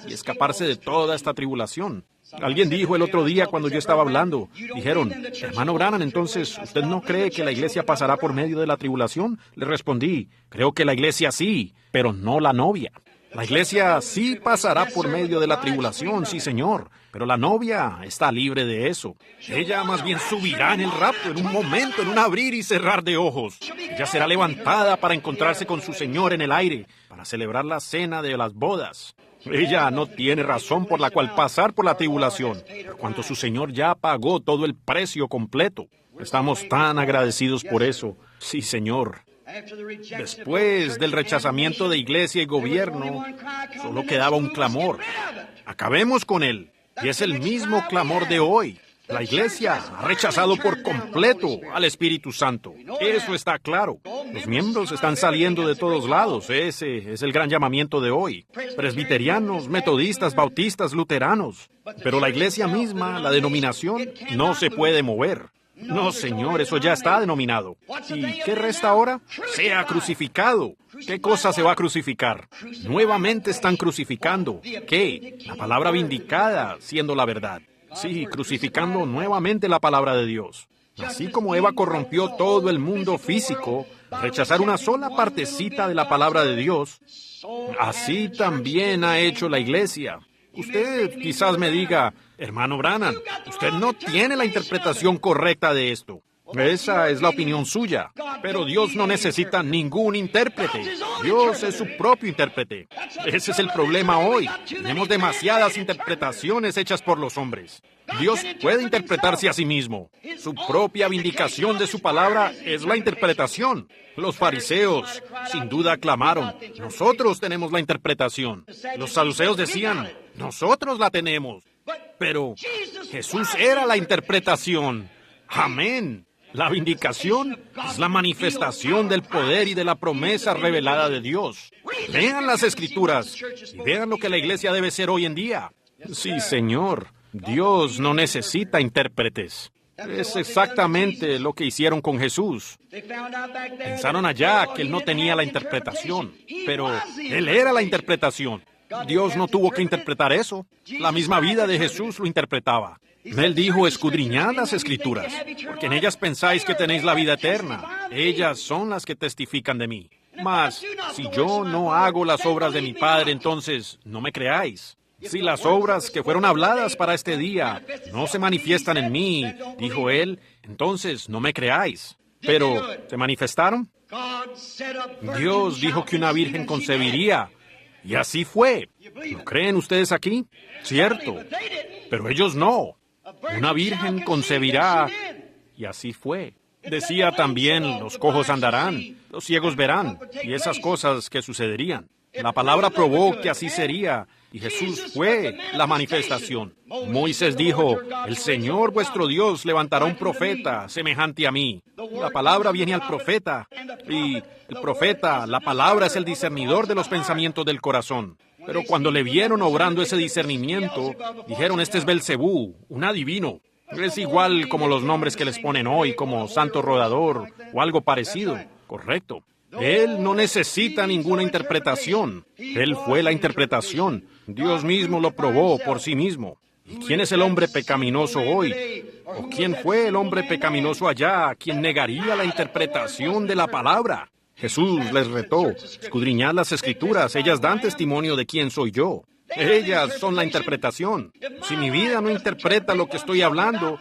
y escaparse de toda esta tribulación. Alguien dijo el otro día cuando yo estaba hablando, dijeron, hermano Branham, entonces, ¿usted no cree que la iglesia pasará por medio de la tribulación? Le respondí, creo que la iglesia sí, pero no la novia. La iglesia sí pasará por medio de la tribulación, sí señor, pero la novia está libre de eso. Ella más bien subirá en el rapto en un momento, en un abrir y cerrar de ojos. Ella será levantada para encontrarse con su Señor en el aire, para celebrar la cena de las bodas. Ella no tiene razón por la cual pasar por la tribulación, por cuanto su Señor ya pagó todo el precio completo. Estamos tan agradecidos por eso. Sí, Señor. Después del rechazamiento de iglesia y gobierno, solo quedaba un clamor. Acabemos con él. Y es el mismo clamor de hoy. La iglesia ha rechazado por completo al Espíritu Santo. Eso está claro. Los miembros están saliendo de todos lados. Ese es el gran llamamiento de hoy. Presbiterianos, metodistas, bautistas, luteranos. Pero la iglesia misma, la denominación, no se puede mover. No, señor, eso ya está denominado. ¿Y qué resta ahora? Sea crucificado. ¿Qué cosa se va a crucificar? Nuevamente están crucificando. ¿Qué? La palabra vindicada, siendo la verdad. Sí, crucificando nuevamente la palabra de Dios. Así como Eva corrompió todo el mundo físico, rechazar una sola partecita de la palabra de Dios, así también ha hecho la iglesia. Usted quizás me diga, hermano Branham, usted no tiene la interpretación correcta de esto. Esa es la opinión suya. Pero Dios no necesita ningún intérprete. Dios es su propio intérprete. Ese es el problema hoy. Tenemos demasiadas interpretaciones hechas por los hombres. Dios puede interpretarse a sí mismo. Su propia vindicación de su palabra es la interpretación. Los fariseos, sin duda, aclamaron: nosotros tenemos la interpretación. Los saduceos decían: nosotros la tenemos. Pero Jesús era la interpretación. Amén. La vindicación es la manifestación del poder y de la promesa revelada de Dios. Vean las Escrituras y vean lo que la iglesia debe ser hoy en día. Sí, Señor. Dios no necesita intérpretes. Es exactamente lo que hicieron con Jesús. Pensaron allá que Él no tenía la interpretación, pero Él era la interpretación. Dios no tuvo que interpretar eso. La misma vida de Jesús lo interpretaba. Él dijo: escudriñad las Escrituras, porque en ellas pensáis que tenéis la vida eterna. Ellas son las que testifican de mí. Mas, si yo no hago las obras de mi Padre, entonces no me creáis. Si las obras que fueron habladas para este día no se manifiestan en mí, dijo Él, entonces no me creáis. Pero, ¿se manifestaron? Dios dijo que una virgen concebiría, y así fue. ¿Lo creen ustedes aquí? Cierto, pero ellos no. Una virgen concebirá, y así fue. Decía también: los cojos andarán, los ciegos verán, y esas cosas que sucederían. La palabra probó que así sería, y Jesús fue la manifestación. Moisés dijo: el Señor vuestro Dios levantará un profeta semejante a mí. La palabra viene al profeta, y el profeta, la palabra, es el discernidor de los pensamientos del corazón. Pero cuando le vieron obrando ese discernimiento, dijeron: este es Belcebú, un adivino. Es igual como los nombres que les ponen hoy, como Santo Rodador o algo parecido. Correcto. Él no necesita ninguna interpretación. Él fue la interpretación. Dios mismo lo probó por sí mismo. ¿Y quién es el hombre pecaminoso hoy? ¿O quién fue el hombre pecaminoso allá, quien negaría la interpretación de la palabra? Jesús les retó: escudriñad las Escrituras, ellas dan testimonio de quién soy yo. Ellas son la interpretación. Si mi vida no interpreta lo que estoy hablando,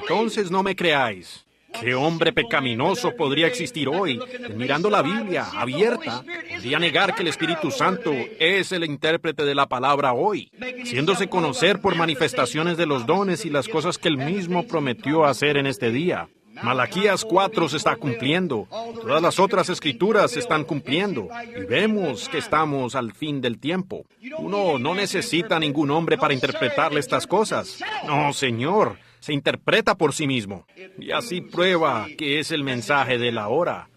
entonces no me creáis. ¿Qué hombre pecaminoso podría existir hoy, mirando la Biblia abierta, podría negar que el Espíritu Santo es el intérprete de la palabra hoy, haciéndose conocer por manifestaciones de los dones y las cosas que Él mismo prometió hacer en este día? Malaquías 4 se está cumpliendo, todas las otras escrituras se están cumpliendo, y vemos que estamos al fin del tiempo. Uno no necesita ningún hombre para interpretarle estas cosas. No, Señor, se interpreta por sí mismo, y así prueba que es el mensaje de la hora.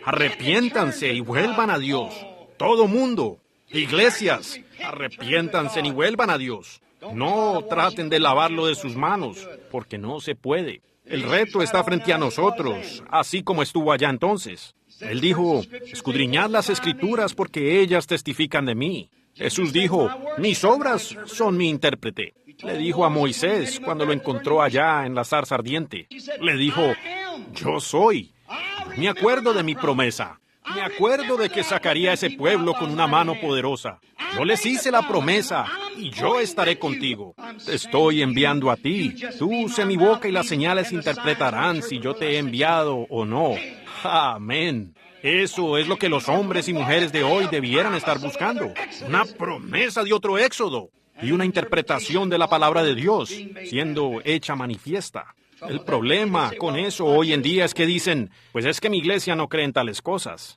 Arrepiéntanse y vuelvan a Dios. Todo mundo, iglesias, arrepiéntanse y vuelvan a Dios. No traten de lavarlo de sus manos, porque no se puede. El reto está frente a nosotros, así como estuvo allá entonces. Él dijo: escudriñad las Escrituras porque ellas testifican de mí. Jesús dijo: mis obras son mi intérprete. Le dijo a Moisés cuando lo encontró allá en la zarza ardiente. Le dijo: yo soy. Me acuerdo de mi promesa. Me acuerdo de que sacaría a ese pueblo con una mano poderosa. Yo les hice la promesa, y yo estaré contigo. Te estoy enviando a ti. Tú use mi boca y las señales interpretarán si yo te he enviado o no. Amén. Eso es lo que los hombres y mujeres de hoy debieran estar buscando. Una promesa de otro éxodo y una interpretación de la palabra de Dios siendo hecha manifiesta. El problema con eso hoy en día es que dicen: pues es que mi iglesia no cree en tales cosas.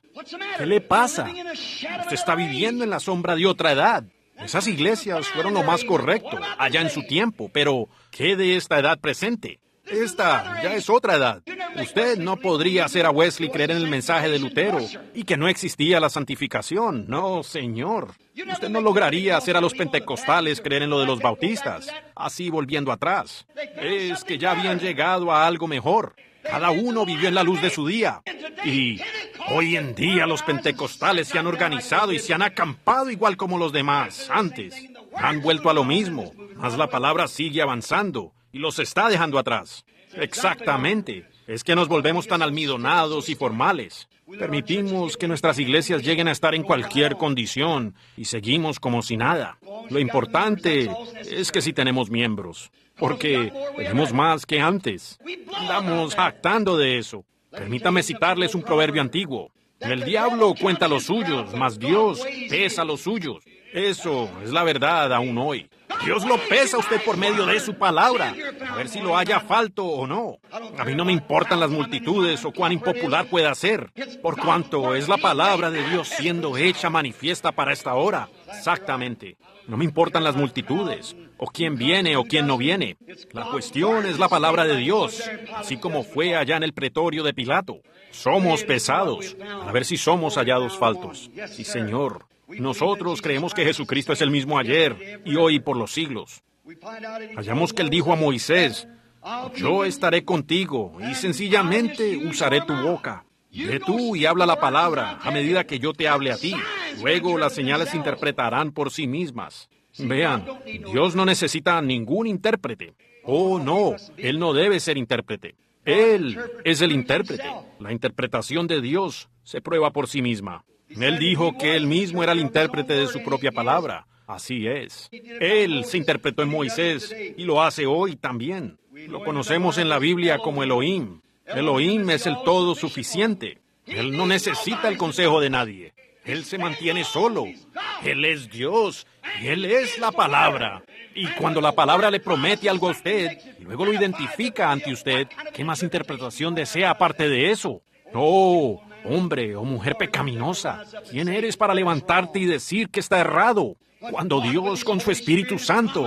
¿Qué le pasa? Usted está viviendo en la sombra de otra edad. Esas iglesias fueron lo más correcto allá en su tiempo, pero ¿qué de esta edad presente? Esta ya es otra edad. Usted no podría hacer a Wesley creer en el mensaje de Lutero y que no existía la santificación. No, Señor. Usted no lograría hacer a los pentecostales creer en lo de los bautistas, así volviendo atrás. Es que ya habían llegado a algo mejor. Cada uno vivió en la luz de su día. Y hoy en día los pentecostales se han organizado y se han acampado igual como los demás antes. Han vuelto a lo mismo, mas la palabra sigue avanzando y los está dejando atrás. Exactamente. Es que nos volvemos tan almidonados y formales. Permitimos que nuestras iglesias lleguen a estar en cualquier condición y seguimos como si nada. Lo importante es que sí tenemos miembros. porque tenemos más que antes. Andamos jactando de eso. Permítame citarles un proverbio antiguo. El diablo cuenta los suyos, mas Dios pesa los suyos. Eso es la verdad aún hoy. Dios lo pesa a usted por medio de su palabra, a ver si lo haya falto o no. A mí no me importan las multitudes o cuán impopular pueda ser, por cuanto es la palabra de Dios siendo hecha manifiesta para esta hora. Exactamente. No me importan las multitudes, o quién viene o quién no viene. La cuestión es la palabra de Dios, así como fue allá en el pretorio de Pilato. Somos pesados, a ver si somos hallados faltos. Sí, Señor. Nosotros creemos que Jesucristo es el mismo ayer y hoy por los siglos. Hallamos que Él dijo a Moisés, yo estaré contigo y sencillamente usaré tu boca. Ve tú y habla la palabra a medida que yo te hable a ti. Luego las señales se interpretarán por sí mismas. Vean, Dios no necesita ningún intérprete. Oh, no, Él no debe ser intérprete. Él es el intérprete. La interpretación de Dios se prueba por sí misma. Él dijo que Él mismo era el intérprete de su propia palabra. Así es. Él se interpretó en Moisés y lo hace hoy también. Lo conocemos en la Biblia como Elohim. Elohim es el todo suficiente. Él no necesita el consejo de nadie. Él se mantiene solo. Él es Dios y Él es la palabra. Y cuando la palabra le promete algo a usted y luego lo identifica ante usted, ¿qué más interpretación desea aparte de eso? No. Hombre o mujer pecaminosa, ¿quién eres para levantarte y decir que está errado? Cuando Dios, con su Espíritu Santo,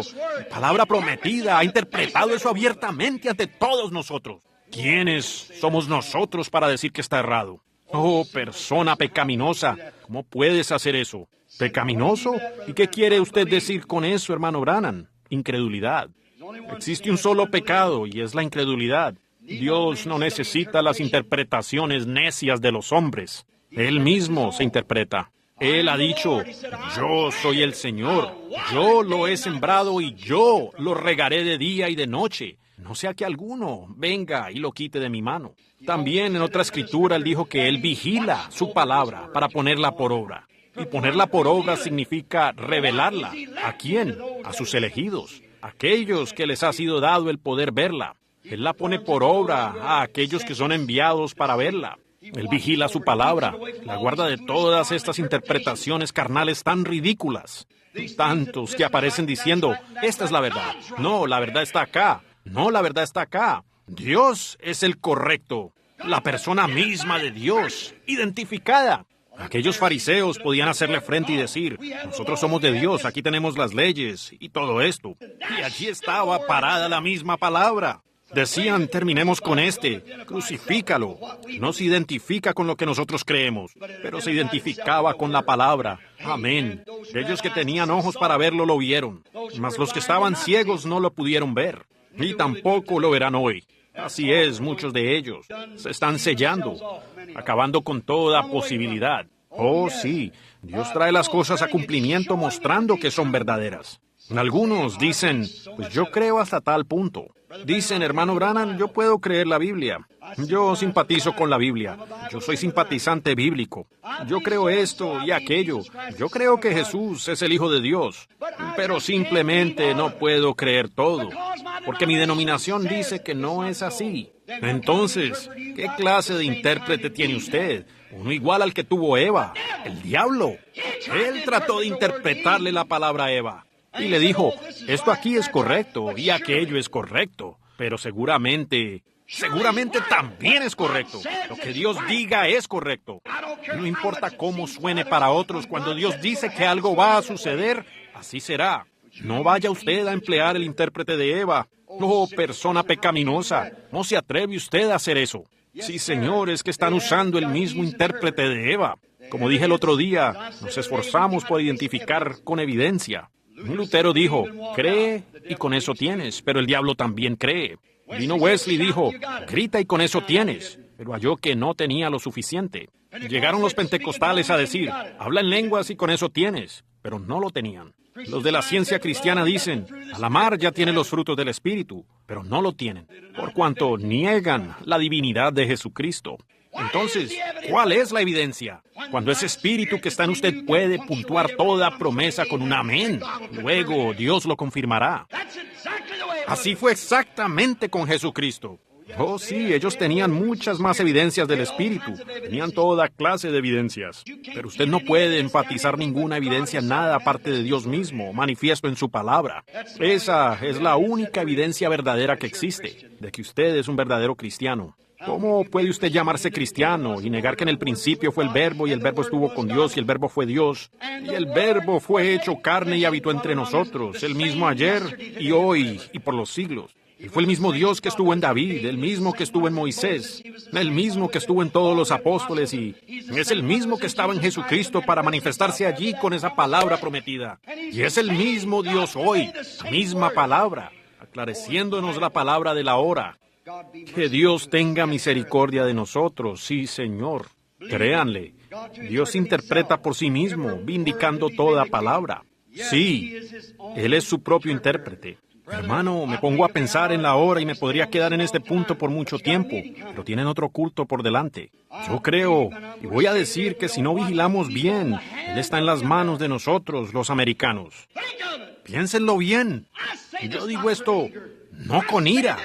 palabra prometida, ha interpretado eso abiertamente ante todos nosotros. ¿Quiénes somos nosotros para decir que está errado? Oh, persona pecaminosa, ¿cómo puedes hacer eso? ¿Pecaminoso? ¿Y qué quiere usted decir con eso, hermano Branham? Incredulidad. Existe un solo pecado y es la incredulidad. Dios no necesita las interpretaciones necias de los hombres. Él mismo se interpreta. Él ha dicho, yo soy el Señor, yo lo he sembrado y yo lo regaré de día y de noche. No sea que alguno venga y lo quite de mi mano. También en otra escritura Él dijo que Él vigila su palabra para ponerla por obra. Y ponerla por obra significa revelarla. ¿A quién? A sus elegidos, aquellos que les ha sido dado el poder verla. Él la pone por obra a aquellos que son enviados para verla. Él vigila su palabra, la guarda de todas estas interpretaciones carnales tan ridículas. Tantos que aparecen diciendo, esta es la verdad. No, la verdad está acá. No, la verdad está acá. Dios es el correcto. La persona misma de Dios, identificada. Aquellos fariseos podían hacerle frente y decir, nosotros somos de Dios, aquí tenemos las leyes y todo esto. Y allí estaba parada la misma palabra. Decían, terminemos con crucifícalo. No se identifica con lo que nosotros creemos, pero se identificaba con la palabra. Amén. Ellos que tenían ojos para verlo lo vieron, mas los que estaban ciegos no lo pudieron ver, y tampoco lo verán hoy. Así es, muchos de ellos se están sellando, acabando con toda posibilidad. Oh, sí, Dios trae las cosas a cumplimiento mostrando que son verdaderas. Algunos dicen, pues yo creo hasta tal punto. Dicen, hermano Branham, yo puedo creer la Biblia. Yo simpatizo con la Biblia. Yo soy simpatizante bíblico. Yo creo esto y aquello. Yo creo que Jesús es el Hijo de Dios. Pero simplemente no puedo creer todo, porque mi denominación dice que no es así. Entonces, ¿qué clase de intérprete tiene usted? Uno igual al que tuvo Eva, el diablo. Él trató de interpretarle la palabra a Eva. Y le dijo, esto aquí es correcto y aquello es correcto, pero seguramente también es correcto. Lo que Dios diga es correcto. No importa cómo suene para otros, cuando Dios dice que algo va a suceder, así será. No vaya usted a emplear el intérprete de Eva. Oh, persona pecaminosa, no se atreve usted a hacer eso. Sí, señores, que están usando el mismo intérprete de Eva. Como dije el otro día, nos esforzamos por identificar con evidencia. Lutero dijo, cree y con eso tienes, pero el diablo también cree. Vino Wesley y dijo, grita y con eso tienes, pero halló que no tenía lo suficiente. Llegaron los pentecostales a decir, habla en lenguas y con eso tienes, pero no lo tenían. Los de la ciencia cristiana dicen, a la mar ya tiene los frutos del Espíritu, pero no lo tienen, por cuanto niegan la divinidad de Jesucristo. Entonces, ¿cuál es la evidencia? Cuando ese espíritu que está en usted puede puntuar toda promesa con un amén, luego Dios lo confirmará. Así fue exactamente con Jesucristo. Oh, sí, ellos tenían muchas más evidencias del Espíritu. Tenían toda clase de evidencias. Pero usted no puede enfatizar ninguna evidencia, nada aparte de Dios mismo, manifiesto en su palabra. Esa es la única evidencia verdadera que existe, de que usted es un verdadero cristiano. ¿Cómo puede usted llamarse cristiano y negar que en el principio fue el Verbo y el Verbo estuvo con Dios y el Verbo fue Dios? Y el Verbo fue hecho carne y habitó entre nosotros, el mismo ayer y hoy y por los siglos. Y fue el mismo Dios que estuvo en David, el mismo que estuvo en Moisés, el mismo que estuvo en todos los apóstoles y es el mismo que estaba en Jesucristo para manifestarse allí con esa palabra prometida. Y es el mismo Dios hoy, la misma palabra, aclareciéndonos la palabra de la hora. Que Dios tenga misericordia de nosotros, sí, Señor. Créanle, Dios interpreta por sí mismo, vindicando toda palabra. Sí, Él es su propio intérprete. Hermano, me pongo a pensar en la hora y me podría quedar en este punto por mucho tiempo, pero tienen otro culto por delante. Yo creo, y voy a decir que si no vigilamos bien, Él está en las manos de nosotros, los americanos. Piénsenlo bien. Yo digo esto no con ira,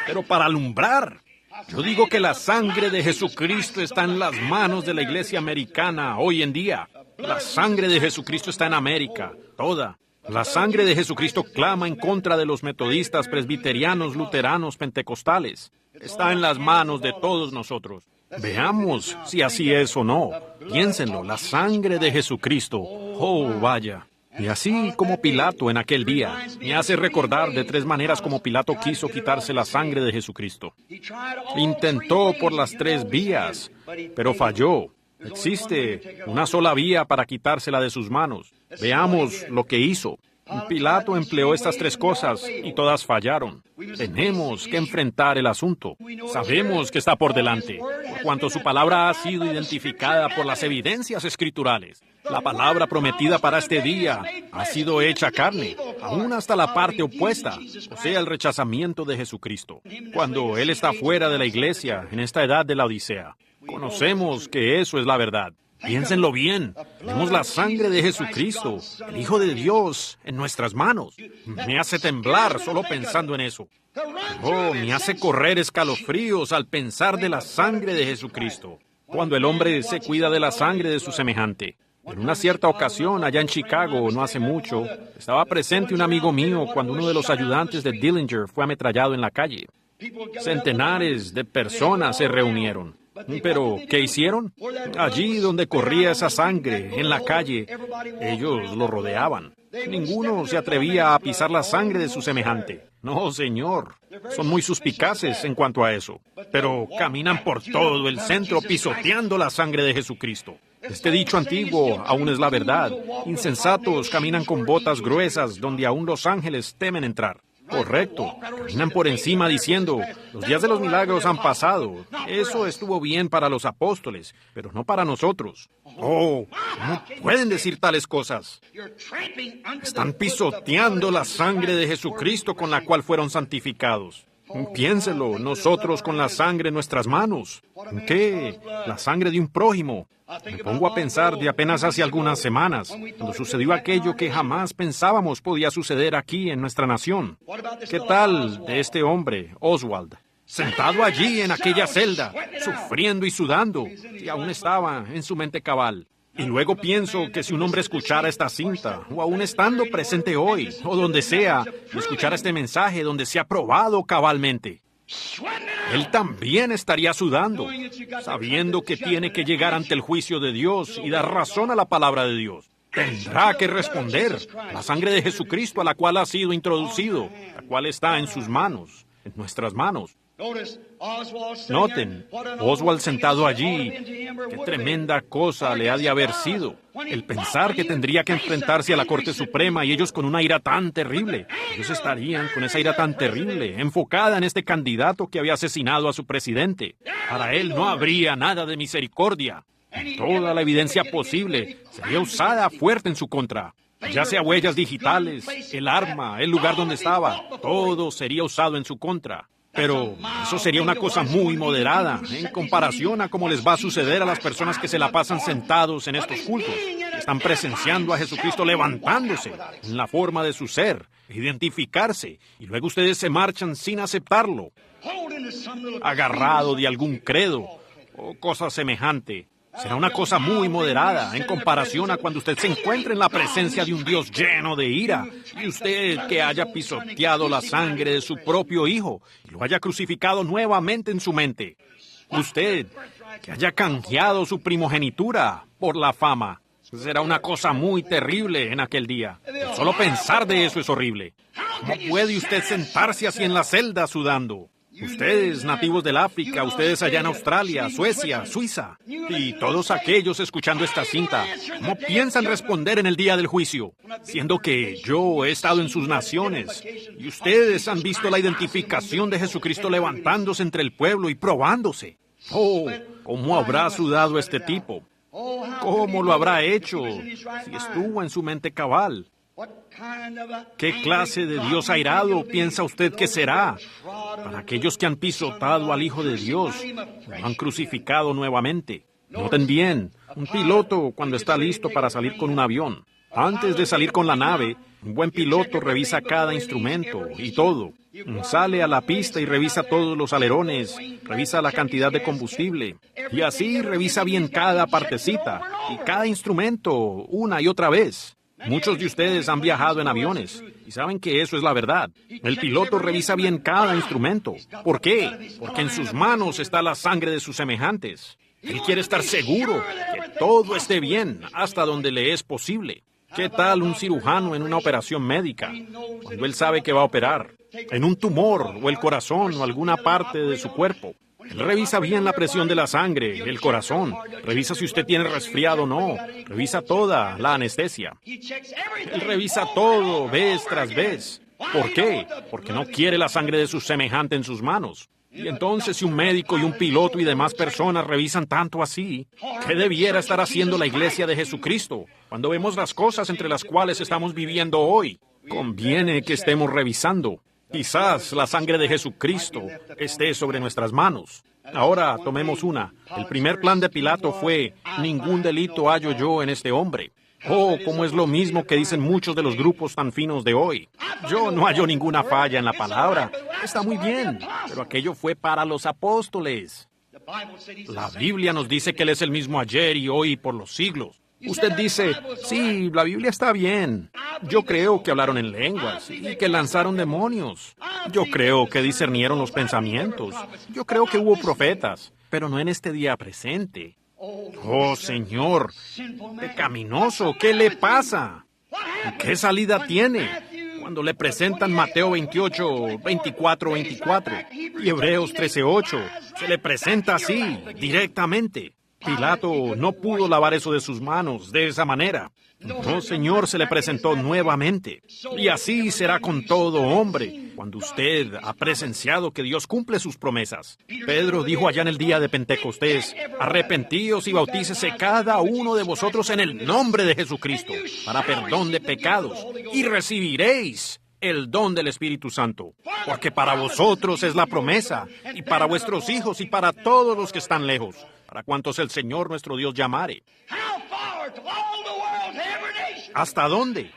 pero para alumbrar. Yo digo que la sangre de Jesucristo está en las manos de la iglesia americana hoy en día. La sangre de Jesucristo está en América, toda. La sangre de Jesucristo clama en contra de los metodistas, presbiterianos, luteranos, pentecostales. Está en las manos de todos nosotros. Veamos si así es o no. Piénsenlo, la sangre de Jesucristo. Oh, vaya. Y así como Pilato en aquel día, me hace recordar de 3 maneras como Pilato quiso quitarse la sangre de Jesucristo. Intentó por las 3 vías, pero falló. Existe una sola vía para quitársela de sus manos. Veamos lo que hizo. Pilato empleó estas 3 cosas y todas fallaron. Tenemos que enfrentar el asunto. Sabemos que está por delante, por cuanto su palabra ha sido identificada por las evidencias escriturales. La palabra prometida para este día ha sido hecha carne, aún hasta la parte opuesta, o sea, el rechazamiento de Jesucristo. Cuando Él está fuera de la iglesia, en esta edad de la Odisea, conocemos que eso es la verdad. Piénsenlo bien. Tenemos la sangre de Jesucristo, el Hijo de Dios, en nuestras manos. Me hace temblar solo pensando en eso. Oh, me hace correr escalofríos al pensar de la sangre de Jesucristo. Cuando el hombre se cuida de la sangre de su semejante. En una cierta ocasión, allá en Chicago, no hace mucho, estaba presente un amigo mío cuando uno de los ayudantes de Dillinger fue ametrallado en la calle. Centenares de personas se reunieron. Pero, ¿qué hicieron? Allí donde corría esa sangre, en la calle, ellos lo rodeaban. Ninguno se atrevía a pisar la sangre de su semejante. No, señor. Son muy suspicaces en cuanto a eso. Pero caminan por todo el centro pisoteando la sangre de Jesucristo. Este dicho antiguo aún es la verdad. Insensatos caminan con botas gruesas donde aún los ángeles temen entrar. Correcto. Caminan por encima diciendo, los días de los milagros han pasado. Eso estuvo bien para los apóstoles, pero no para nosotros. Oh, no pueden decir tales cosas. Están pisoteando la sangre de Jesucristo con la cual fueron santificados. Piénselo, nosotros con la sangre en nuestras manos. ¿Qué? La sangre de un prójimo. Me pongo a pensar de apenas hace algunas semanas, cuando sucedió aquello que jamás pensábamos podía suceder aquí en nuestra nación. ¿Qué tal de este hombre, Oswald? Sentado allí en aquella celda, sufriendo y sudando, y aún estaba en su mente cabal. Y luego pienso que si un hombre escuchara esta cinta, o aún estando presente hoy, o donde sea, y escuchara este mensaje donde se ha probado cabalmente, él también estaría sudando, sabiendo que tiene que llegar ante el juicio de Dios y dar razón a la palabra de Dios. Tendrá que responder a la sangre de Jesucristo a la cual ha sido introducido, la cual está en sus manos, en nuestras manos. Noten, Oswald sentado allí, qué tremenda cosa le ha de haber sido. El pensar que tendría que enfrentarse a la Corte Suprema y ellos con una ira tan terrible. Ellos estarían con esa ira tan terrible, enfocada en este candidato que había asesinado a su presidente. Para él no habría nada de misericordia. Toda la evidencia posible sería usada fuerte en su contra. Ya sea huellas digitales, el arma, el lugar donde estaba, todo sería usado en su contra. Pero eso sería una cosa muy moderada en comparación a cómo les va a suceder a las personas que se la pasan sentados en estos cultos. están presenciando a Jesucristo levantándose en la forma de su ser, identificarse, y luego ustedes se marchan sin aceptarlo, agarrado de algún credo o cosa semejante. Será una cosa muy moderada en comparación a cuando usted se encuentre en la presencia de un Dios lleno de ira, y usted que haya pisoteado la sangre de su propio Hijo y lo haya crucificado nuevamente en su mente. Usted que haya canjeado su primogenitura por la fama. Será una cosa muy terrible en aquel día. Solo pensar de eso es horrible. ¿Cómo puede usted sentarse así en la celda sudando? Ustedes, nativos del África, ustedes allá en Australia, Suecia, Suiza, y todos aquellos escuchando esta cinta, ¿cómo piensan responder en el día del juicio? Siendo que yo he estado en sus naciones, y ustedes han visto la identificación de Jesucristo levantándose entre el pueblo y probándose. Oh, ¿cómo habrá sudado este tipo? ¿Cómo lo habrá hecho si estuvo en su mente cabal? ¿Qué clase de Dios airado piensa usted que será para aquellos que han pisotado al Hijo de Dios y lo han crucificado nuevamente? Noten bien, un piloto cuando está listo para salir con un avión, antes de salir con la nave, un buen piloto revisa cada instrumento y todo. Sale a la pista y revisa todos los alerones, revisa la cantidad de combustible, y así revisa bien cada partecita y cada instrumento una y otra vez. Muchos de ustedes han viajado en aviones y saben que eso es la verdad. El piloto revisa bien cada instrumento. ¿Por qué? Porque en sus manos está la sangre de sus semejantes. Él quiere estar seguro que todo esté bien hasta donde le es posible. ¿Qué tal un cirujano en una operación médica? Cuando él sabe que va a operar, en un tumor o el corazón o alguna parte de su cuerpo. Él revisa bien la presión de la sangre, el corazón. Revisa si usted tiene resfriado o no. Revisa toda la anestesia. Él revisa todo, vez tras vez. ¿Por qué? Porque no quiere la sangre de su semejante en sus manos. Y entonces, si un médico y un piloto y demás personas revisan tanto así, ¿qué debiera estar haciendo la iglesia de Jesucristo cuando vemos las cosas entre las cuales estamos viviendo hoy? Conviene que estemos revisando. Quizás la sangre de Jesucristo esté sobre nuestras manos. Ahora tomemos una. El primer plan de Pilato fue: ningún delito hallo yo en este hombre. Oh, como es lo mismo que dicen muchos de los grupos tan finos de hoy. Yo no hallo ninguna falla en la palabra. Está muy bien, pero aquello fue para los apóstoles. La Biblia nos dice que Él es el mismo ayer y hoy y por los siglos. Usted dice, sí, la Biblia está bien. Yo creo que hablaron en lenguas y que lanzaron demonios. Yo creo que discernieron los pensamientos. Yo creo que hubo profetas, pero no en este día presente. Oh, Señor, pecaminoso, ¿qué le pasa? ¿Qué salida tiene? Cuando le presentan Mateo 28, 24, 24 y Hebreos 13:8, se le presenta así, directamente. Pilato no pudo lavar eso de sus manos de esa manera. No, Señor, se le presentó nuevamente. Y así será con todo hombre, cuando usted ha presenciado que Dios cumple sus promesas. Pedro dijo allá en el día de Pentecostés: arrepentíos y bautícese cada uno de vosotros en el nombre de Jesucristo, para perdón de pecados, y recibiréis el don del Espíritu Santo. Porque para vosotros es la promesa, y para vuestros hijos y para todos los que están lejos, para cuantos el Señor nuestro Dios llamare. ¿Hasta dónde?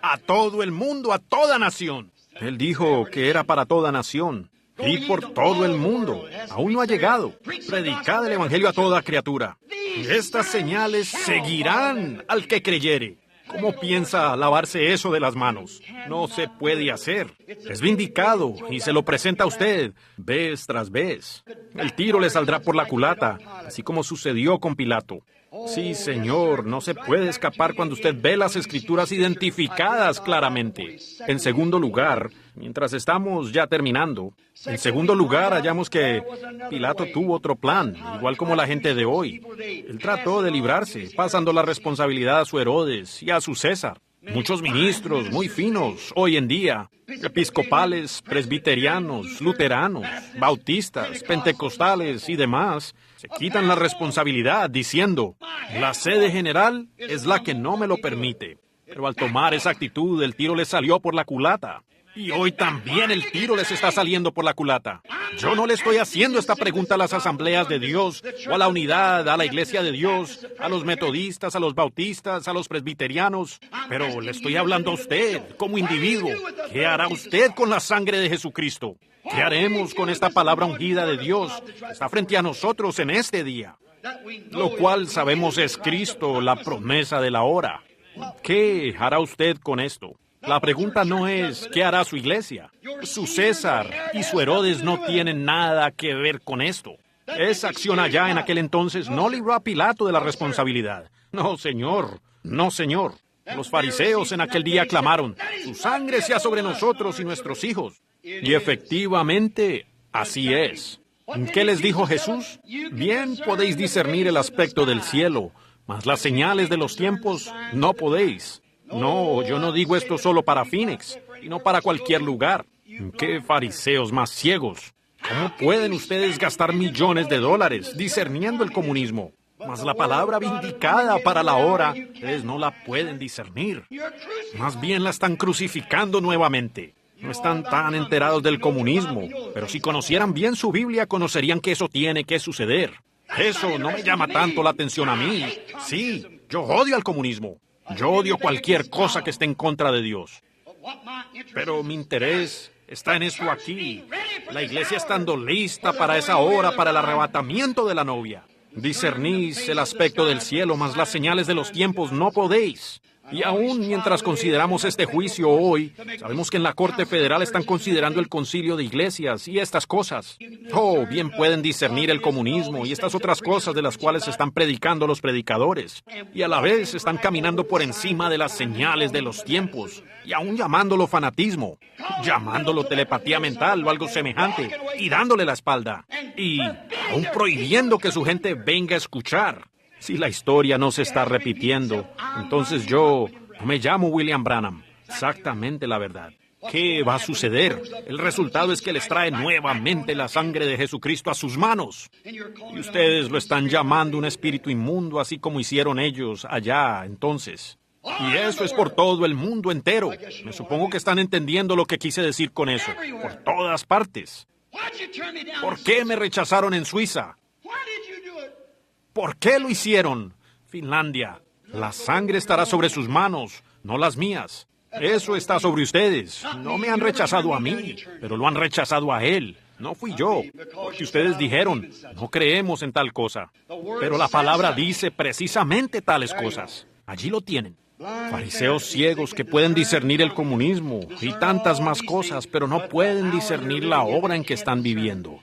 A todo el mundo, a toda nación. Él dijo que era para toda nación. Y por todo el mundo. Aún no ha llegado. Predicad el Evangelio a toda criatura. Estas señales seguirán al que creyere. ¿Cómo piensa lavarse eso de las manos? No se puede hacer. Es vindicado y se lo presenta a usted, vez tras vez. El tiro le saldrá por la culata, así como sucedió con Pilato. Sí, Señor, no se puede escapar cuando usted ve las Escrituras identificadas claramente. En segundo lugar, mientras estamos ya terminando, en segundo lugar hallamos que Pilato tuvo otro plan, igual como la gente de hoy. Él trató de librarse, pasando la responsabilidad a su Herodes y a su César. Muchos ministros muy finos hoy en día, episcopales, presbiterianos, luteranos, bautistas, pentecostales y demás, se quitan la responsabilidad diciendo: la sede general es la que no me lo permite. Pero al tomar esa actitud, el tiro les salió por la culata. Y hoy también el tiro les está saliendo por la culata. Yo no le estoy haciendo esta pregunta a las asambleas de Dios, o a la unidad, a la iglesia de Dios, a los metodistas, a los bautistas, a los presbiterianos, pero le estoy hablando a usted, como individuo. ¿Qué hará usted con la sangre de Jesucristo? ¿Qué haremos con esta palabra ungida de Dios que está frente a nosotros en este día? Lo cual sabemos es Cristo, la promesa de la hora. ¿Qué hará usted con esto? La pregunta no es ¿qué hará su iglesia? Su César y su Herodes no tienen nada que ver con esto. Esa acción allá en aquel entonces no libró a Pilato de la responsabilidad. No, señor. No, señor. Los fariseos en aquel día clamaron, su sangre sea sobre nosotros y nuestros hijos. Y efectivamente, así es. ¿Qué les dijo Jesús? Bien podéis discernir el aspecto del cielo, mas las señales de los tiempos no podéis. No, yo no digo esto solo para Phoenix, sino para cualquier lugar. ¡Qué fariseos más ciegos! ¿Cómo pueden ustedes gastar millones de dólares discerniendo el comunismo? Mas la palabra vindicada para la hora, ustedes no la pueden discernir. Más bien la están crucificando nuevamente. No están tan enterados del comunismo, pero si conocieran bien su Biblia, conocerían que eso tiene que suceder. Eso no me llama tanto la atención a mí. Sí, yo odio al comunismo. Yo odio cualquier cosa que esté en contra de Dios. Pero mi interés está en esto aquí. La iglesia estando lista para esa hora, para el arrebatamiento de la novia. Discernís el aspecto del cielo, mas las señales de los tiempos no podéis. Y aún mientras consideramos este juicio hoy, sabemos que en la Corte Federal están considerando el concilio de iglesias y estas cosas. Oh, bien pueden discernir el comunismo y estas otras cosas de las cuales están predicando los predicadores. Y a la vez están caminando por encima de las señales de los tiempos y aún llamándolo fanatismo, llamándolo telepatía mental o algo semejante y dándole la espalda. Y aún prohibiendo que su gente venga a escuchar. Si la historia no se está repitiendo, entonces yo no me llamo William Branham. Exactamente la verdad. ¿Qué va a suceder? El resultado es que les trae nuevamente la sangre de Jesucristo a sus manos. Y ustedes lo están llamando un espíritu inmundo, así como hicieron ellos allá entonces. Y eso es por todo el mundo entero. Me supongo que están entendiendo lo que quise decir con eso. Por todas partes. ¿Por qué me rechazaron en Suiza? ¿Por qué lo hicieron? Finlandia, la sangre estará sobre sus manos, no las mías. Eso está sobre ustedes. No me han rechazado a mí, pero lo han rechazado a él. No fui yo, porque ustedes dijeron, no creemos en tal cosa. Pero la palabra dice precisamente tales cosas. Allí lo tienen. Fariseos ciegos que pueden discernir el comunismo y tantas más cosas, pero no pueden discernir la hora en que están viviendo.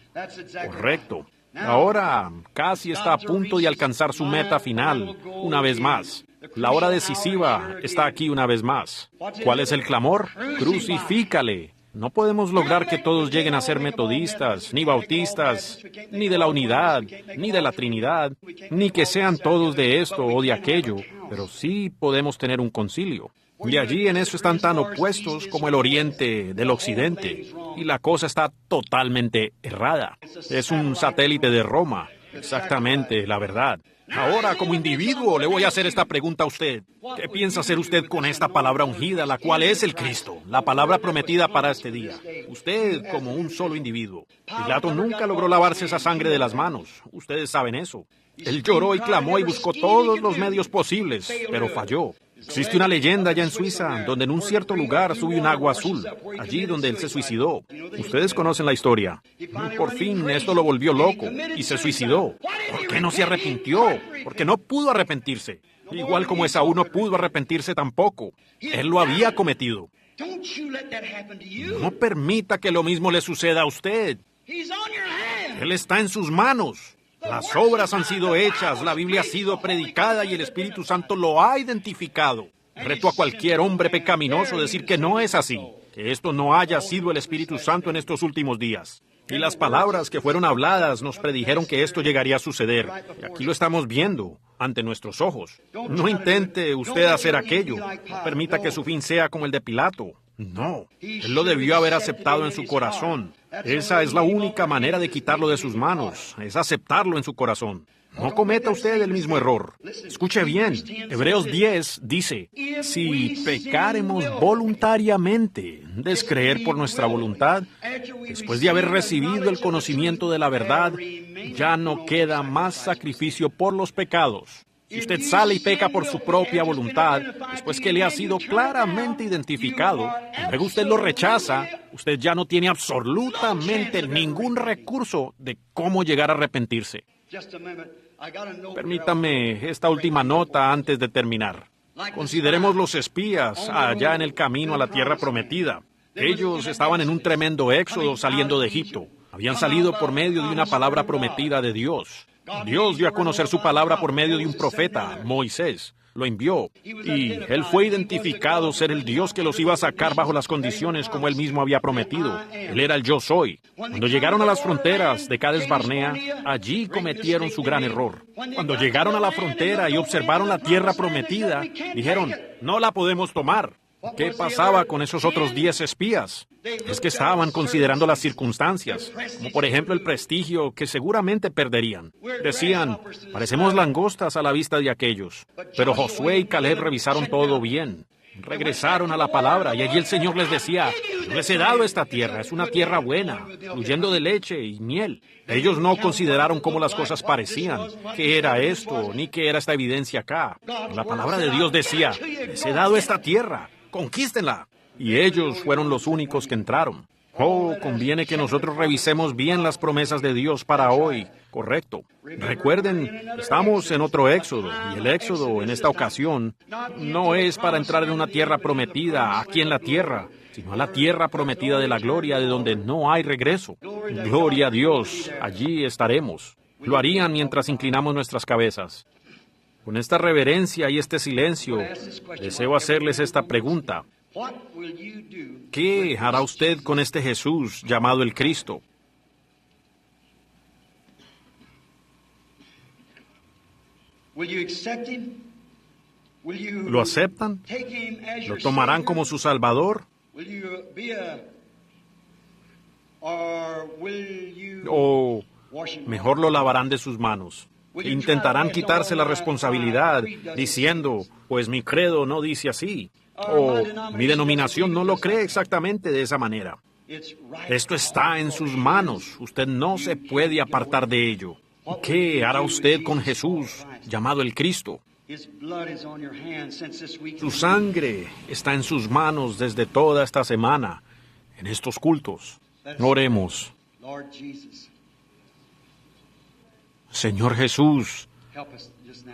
Correcto. Ahora casi está a punto de alcanzar su meta final, una vez más. La hora decisiva está aquí una vez más. ¿Cuál es el clamor? Crucifícale. No podemos lograr que todos lleguen a ser metodistas, ni bautistas, ni de la unidad, ni de la Trinidad, ni que sean todos de esto o de aquello, pero sí podemos tener un concilio. Y allí en eso están tan opuestos como el oriente del occidente. Y la cosa está totalmente errada. Es un satélite de Roma. Exactamente, la verdad. Ahora, como individuo, le voy a hacer esta pregunta a usted. ¿Qué piensa hacer usted con esta palabra ungida, la cual es el Cristo, la palabra prometida para este día? Usted, como un solo individuo. Pilato nunca logró lavarse esa sangre de las manos. Ustedes saben eso. Él lloró y clamó y buscó todos los medios posibles, pero falló. Existe una leyenda allá en Suiza, donde en un cierto lugar sube un agua azul, allí donde él se suicidó. Ustedes conocen la historia. Y por fin esto lo volvió loco y se suicidó. ¿Por qué no se arrepintió? Porque no pudo arrepentirse. Igual como Esaú no pudo arrepentirse tampoco. Él lo había cometido. No permita que lo mismo le suceda a usted. Él está en sus manos. Las obras han sido hechas, la Biblia ha sido predicada y el Espíritu Santo lo ha identificado. Reto a cualquier hombre pecaminoso a decir que no es así, que esto no haya sido el Espíritu Santo en estos últimos días. Y las palabras que fueron habladas nos predijeron que esto llegaría a suceder. Y aquí lo estamos viendo, ante nuestros ojos. No intente usted hacer aquello. No permita que su fin sea como el de Pilato. No, él lo debió haber aceptado en su corazón. Esa es la única manera de quitarlo de sus manos, es aceptarlo en su corazón. No cometa usted el mismo error. Escuche bien, Hebreos 10 dice, si pecáremos voluntariamente, descreer por nuestra voluntad, después de haber recibido el conocimiento de la verdad, ya no queda más sacrificio por los pecados. Si usted sale y peca por su propia voluntad, después que le ha sido claramente identificado, y luego usted lo rechaza, usted ya no tiene absolutamente ningún recurso de cómo llegar a arrepentirse. Permítame esta última nota antes de terminar. Consideremos los espías allá en el camino a la tierra prometida. Ellos estaban en un tremendo éxodo saliendo de Egipto. Habían salido por medio de una palabra prometida de Dios. Dios dio a conocer su palabra por medio de un profeta, Moisés. Lo envió, y él fue identificado ser el Dios que los iba a sacar bajo las condiciones como él mismo había prometido. Él era el yo soy. Cuando llegaron a las fronteras de Cades Barnea, allí cometieron su gran error. Cuando llegaron a la frontera y observaron la tierra prometida, dijeron, no la podemos tomar. ¿Qué pasaba con esos otros 10 espías? Es que estaban considerando las circunstancias, como por ejemplo el prestigio que seguramente perderían. Decían, parecemos langostas a la vista de aquellos. Pero Josué y Caleb revisaron todo bien. Regresaron a la palabra y allí el Señor les decía, yo les he dado esta tierra, es una tierra buena, fluyendo de leche y miel. Ellos no consideraron cómo las cosas parecían, qué era esto, ni qué era esta evidencia acá. La palabra de Dios decía, les he dado esta tierra. Conquístenla. Y ellos fueron los únicos que entraron. Oh, conviene que nosotros revisemos bien las promesas de Dios para hoy. Correcto. Recuerden, estamos en otro éxodo, y el éxodo en esta ocasión no es para entrar en una tierra prometida aquí en la tierra, sino a la tierra prometida de la gloria, de donde no hay regreso. Gloria a Dios, allí estaremos. Lo harían mientras inclinamos nuestras cabezas. Con esta reverencia y este silencio, deseo hacerles esta pregunta. ¿Qué hará usted con este Jesús llamado el Cristo? ¿Lo aceptan? ¿Lo tomarán como su Salvador? ¿O mejor lo lavarán de sus manos? Intentarán quitarse la responsabilidad diciendo, pues mi credo no dice así, o mi denominación no lo cree exactamente de esa manera. Esto está en sus manos, usted no se puede apartar de ello. ¿Qué hará usted con Jesús, llamado el Cristo? Su sangre está en sus manos desde toda esta semana, en estos cultos. Oremos. Señor Jesús,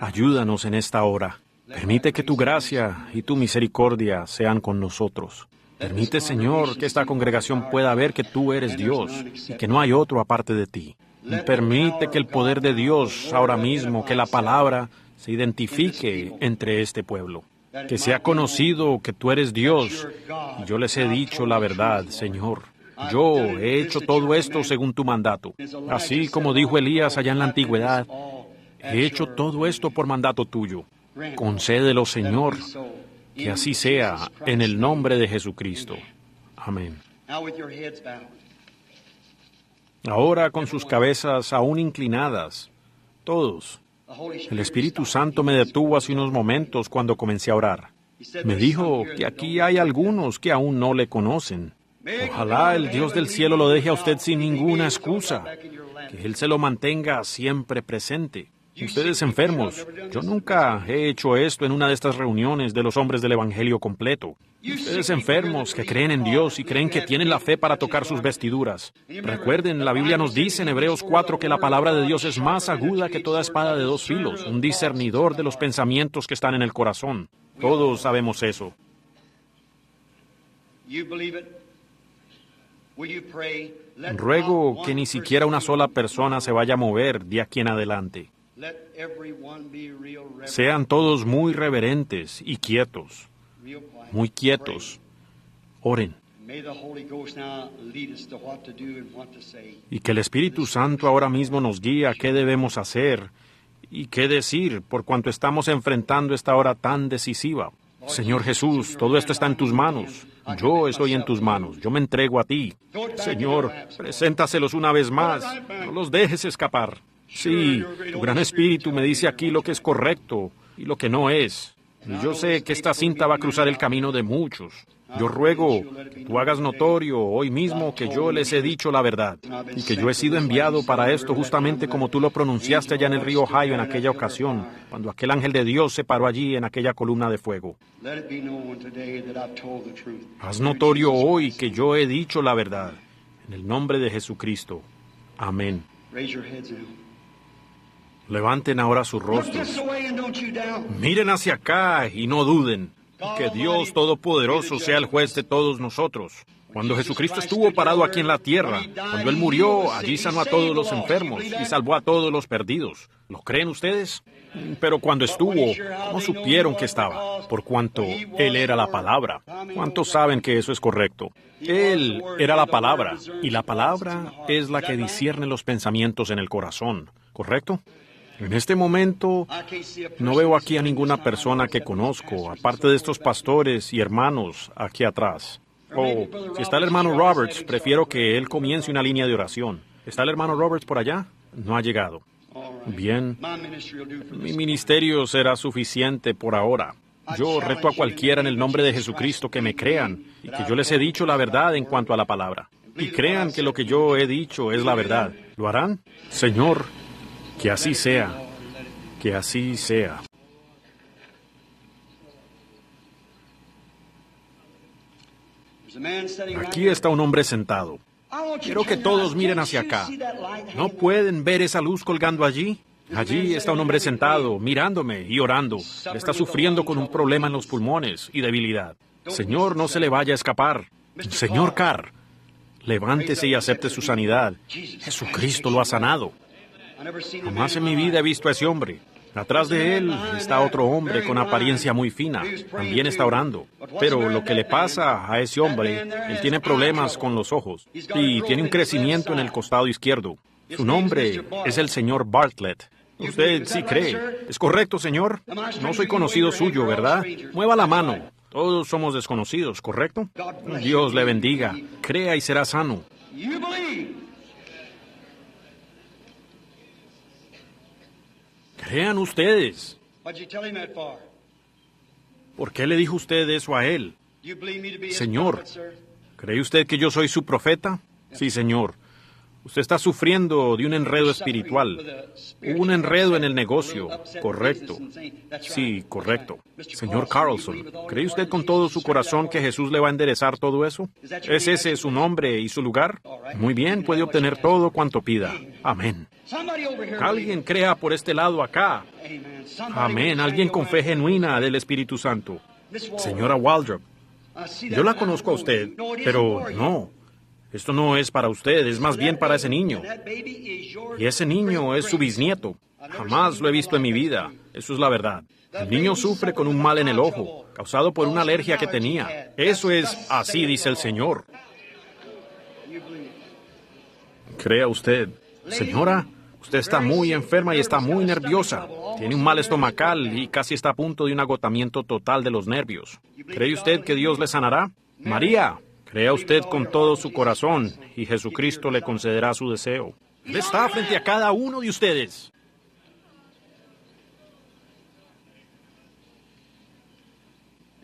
ayúdanos en esta hora. Permite que tu gracia y tu misericordia sean con nosotros. Permite, Señor, que esta congregación pueda ver que tú eres Dios y que no hay otro aparte de ti. Y permite que el poder de Dios ahora mismo, que la palabra, se identifique entre este pueblo. Que sea conocido que tú eres Dios y yo les he dicho la verdad, Señor. Yo he hecho todo esto según tu mandato. Así como dijo Elías allá en la antigüedad, he hecho todo esto por mandato tuyo. Concédelo, Señor, que así sea, en el nombre de Jesucristo. Amén. Ahora, con sus cabezas aún inclinadas, todos. El Espíritu Santo me detuvo hace unos momentos cuando comencé a orar. Me dijo que aquí hay algunos que aún no le conocen. Ojalá el Dios del cielo lo deje a usted sin ninguna excusa, que Él se lo mantenga siempre presente. Ustedes enfermos, yo nunca he hecho esto en una de estas reuniones de los hombres del Evangelio completo. Ustedes enfermos que creen en Dios y creen que tienen la fe para tocar sus vestiduras. Recuerden, la Biblia nos dice en Hebreos 4 que la palabra de Dios es más aguda que toda espada de dos filos, un discernidor de los pensamientos que están en el corazón. Todos sabemos eso. Ruego que ni siquiera una sola persona se vaya a mover de aquí en adelante. Sean todos muy reverentes y quietos, muy quietos. Oren. Y que el Espíritu Santo ahora mismo nos guíe a qué debemos hacer y qué decir por cuanto estamos enfrentando esta hora tan decisiva. Señor Jesús, todo esto está en tus manos. Yo estoy en tus manos. Yo me entrego a ti. Señor, preséntaselos una vez más. No los dejes escapar. Sí, tu gran espíritu me dice aquí lo que es correcto y lo que no es. Y yo sé que esta cinta va a cruzar el camino de muchos. Yo ruego que tú hagas notorio hoy mismo que yo les he dicho la verdad y que yo he sido enviado para esto justamente como tú lo pronunciaste allá en el río Ohio en aquella ocasión, cuando aquel ángel de Dios se paró allí en aquella columna de fuego. Haz notorio hoy que yo he dicho la verdad, en el nombre de Jesucristo. Amén. Levanten ahora sus rostros. Miren hacia acá y no duden. Que Dios Todopoderoso sea el juez de todos nosotros. Cuando Jesucristo estuvo parado aquí en la tierra, cuando Él murió, allí sanó a todos los enfermos y salvó a todos los perdidos. ¿Lo creen ustedes? Pero cuando estuvo, no supieron que estaba, por cuanto Él era la palabra. ¿Cuántos saben que eso es correcto? Él era la palabra, y la palabra es la que discierne los pensamientos en el corazón, ¿correcto? En este momento no veo aquí a ninguna persona que conozco, aparte de estos pastores y hermanos aquí atrás. O si está el hermano Roberts, prefiero que él comience una línea de oración. ¿Está el hermano Roberts por allá? No ha llegado. Bien, mi ministerio será suficiente por ahora. Yo reto a cualquiera en el nombre de Jesucristo que me crean y que yo les he dicho la verdad en cuanto a la palabra. Y crean que lo que yo he dicho es la verdad. ¿Lo harán? Señor, que así sea, que así sea. Aquí está un hombre sentado. Quiero que todos miren hacia acá. ¿No pueden ver esa luz colgando allí? Allí está un hombre sentado, mirándome y orando. Él está sufriendo con un problema en los pulmones y debilidad. Señor, no se le vaya a escapar. Señor Carr, levántese y acepte su sanidad. Jesucristo lo ha sanado. Jamás en mi vida he visto a ese hombre. Atrás de él está otro hombre con apariencia muy fina. También está orando. Pero lo que le pasa a ese hombre, él tiene problemas con los ojos y tiene un crecimiento en el costado izquierdo. Su nombre es el señor Bartlett. Usted sí cree. ¿Es correcto, señor? No soy conocido suyo, ¿verdad? Mueva la mano. Todos somos desconocidos, ¿correcto? Dios le bendiga. Crea y será sano. Crean ustedes. ¿Por qué le dijo usted eso a él? Señor, ¿cree usted que yo soy su profeta? Sí, señor. Usted está sufriendo de un enredo espiritual. Hubo un enredo en el negocio. Correcto. Sí, correcto. Señor Carlson, ¿cree usted con todo su corazón que Jesús le va a enderezar todo eso? ¿Es ese su nombre y su lugar? Muy bien, puede obtener todo cuanto pida. Amén. Alguien crea por este lado acá. Amén. Alguien con fe genuina del Espíritu Santo. Señora Waldrop, yo la conozco a usted, pero no. Esto no es para usted, es más bien para ese niño. Y ese niño es su bisnieto. Jamás lo he visto en mi vida. Eso es la verdad. El niño sufre con un mal en el ojo, causado por una alergia que tenía. Eso es, así dice el Señor. Crea usted. Señora, usted está muy enferma y está muy nerviosa. Tiene un mal estomacal y casi está a punto de un agotamiento total de los nervios. ¿Cree usted que Dios le sanará? María, crea usted con todo su corazón y Jesucristo le concederá su deseo. Él está frente a cada uno de ustedes.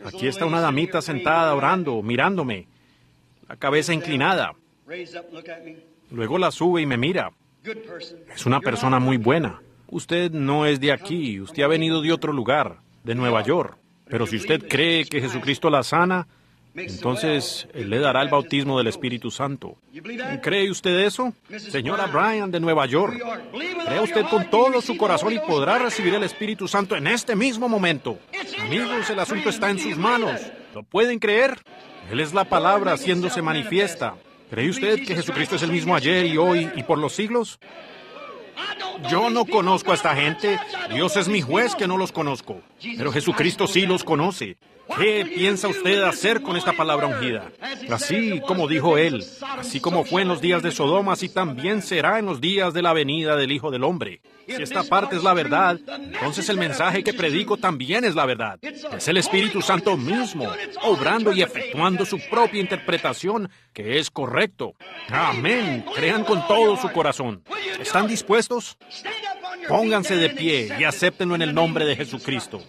Aquí está una damita sentada orando, mirándome, la cabeza inclinada. Luego la sube y me mira. Es una persona muy buena. Usted no es de aquí, usted ha venido de otro lugar, de Nueva York. Pero si usted cree que Jesucristo la sana, entonces Él le dará el bautismo del Espíritu Santo. ¿Cree usted eso? Señora Bryan de Nueva York, crea usted con todo su corazón y podrá recibir el Espíritu Santo en este mismo momento. Amigos, el asunto está en sus manos. ¿Lo pueden creer? Él es la palabra haciéndose manifiesta. ¿Cree usted que Jesucristo es el mismo ayer y hoy y por los siglos? Yo no conozco a esta gente. Dios es mi juez que no los conozco. Pero Jesucristo sí los conoce. ¿Qué piensa usted hacer con esta palabra ungida? Así como dijo él, así como fue en los días de Sodoma, así también será en los días de la venida del Hijo del Hombre. Si esta parte es la verdad, entonces el mensaje que predico también es la verdad. Es el Espíritu Santo mismo, obrando y efectuando su propia interpretación, que es correcto. Amén. Crean con todo su corazón. ¿Están dispuestos? Pónganse de pie y acéptenlo en el nombre de Jesucristo.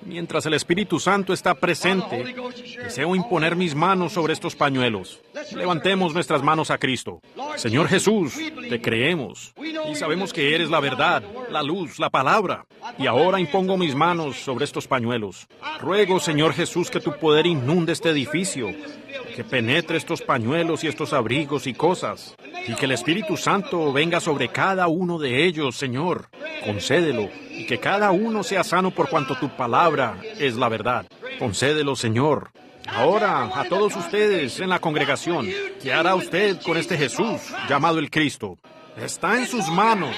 Mientras el Espíritu Santo está presente, deseo imponer mis manos sobre estos pañuelos. Levantemos nuestras manos a Cristo. Señor Jesús, te creemos y sabemos que eres la verdad, la luz, la palabra. Y ahora impongo mis manos sobre estos pañuelos. Ruego, Señor Jesús, que tu poder inunde este edificio, que penetre estos pañuelos y estos abrigos y cosas, y que el Espíritu Santo venga sobre cada uno de ellos, Señor. Concédelo, y que cada uno sea sano por cuanto tu palabra es la verdad. Concédelo, Señor. Ahora, a todos ustedes en la congregación, ¿qué hará usted con este Jesús llamado el Cristo? Está en sus manos.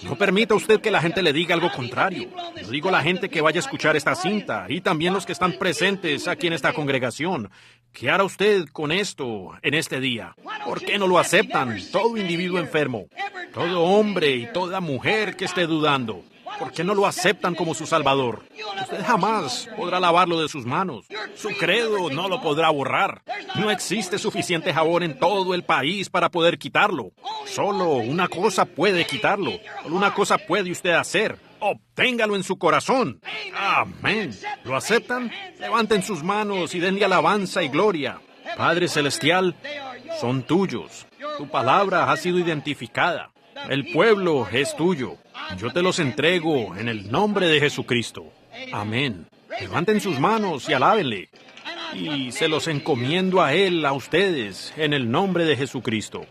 No permita usted que la gente le diga algo contrario. No digo a la gente que vaya a escuchar esta cinta y también los que están presentes aquí en esta congregación. ¿Qué hará usted con esto en este día? ¿Por qué no lo aceptan todo individuo enfermo, todo hombre y toda mujer que esté dudando? ¿Por qué no lo aceptan como su Salvador? Usted jamás podrá lavarlo de sus manos. Su credo no lo podrá borrar. No existe suficiente jabón en todo el país para poder quitarlo. Solo una cosa puede quitarlo. Solo una cosa puede usted hacer. Obténgalo en su corazón. Amén. ¿Lo aceptan? Levanten sus manos y denle alabanza y gloria. Padre Celestial, son tuyos. Tu palabra ha sido identificada. El pueblo es tuyo. Yo te los entrego en el nombre de Jesucristo. Amén. Levanten sus manos y alábenle. Y se los encomiendo a Él, a ustedes, en el nombre de Jesucristo.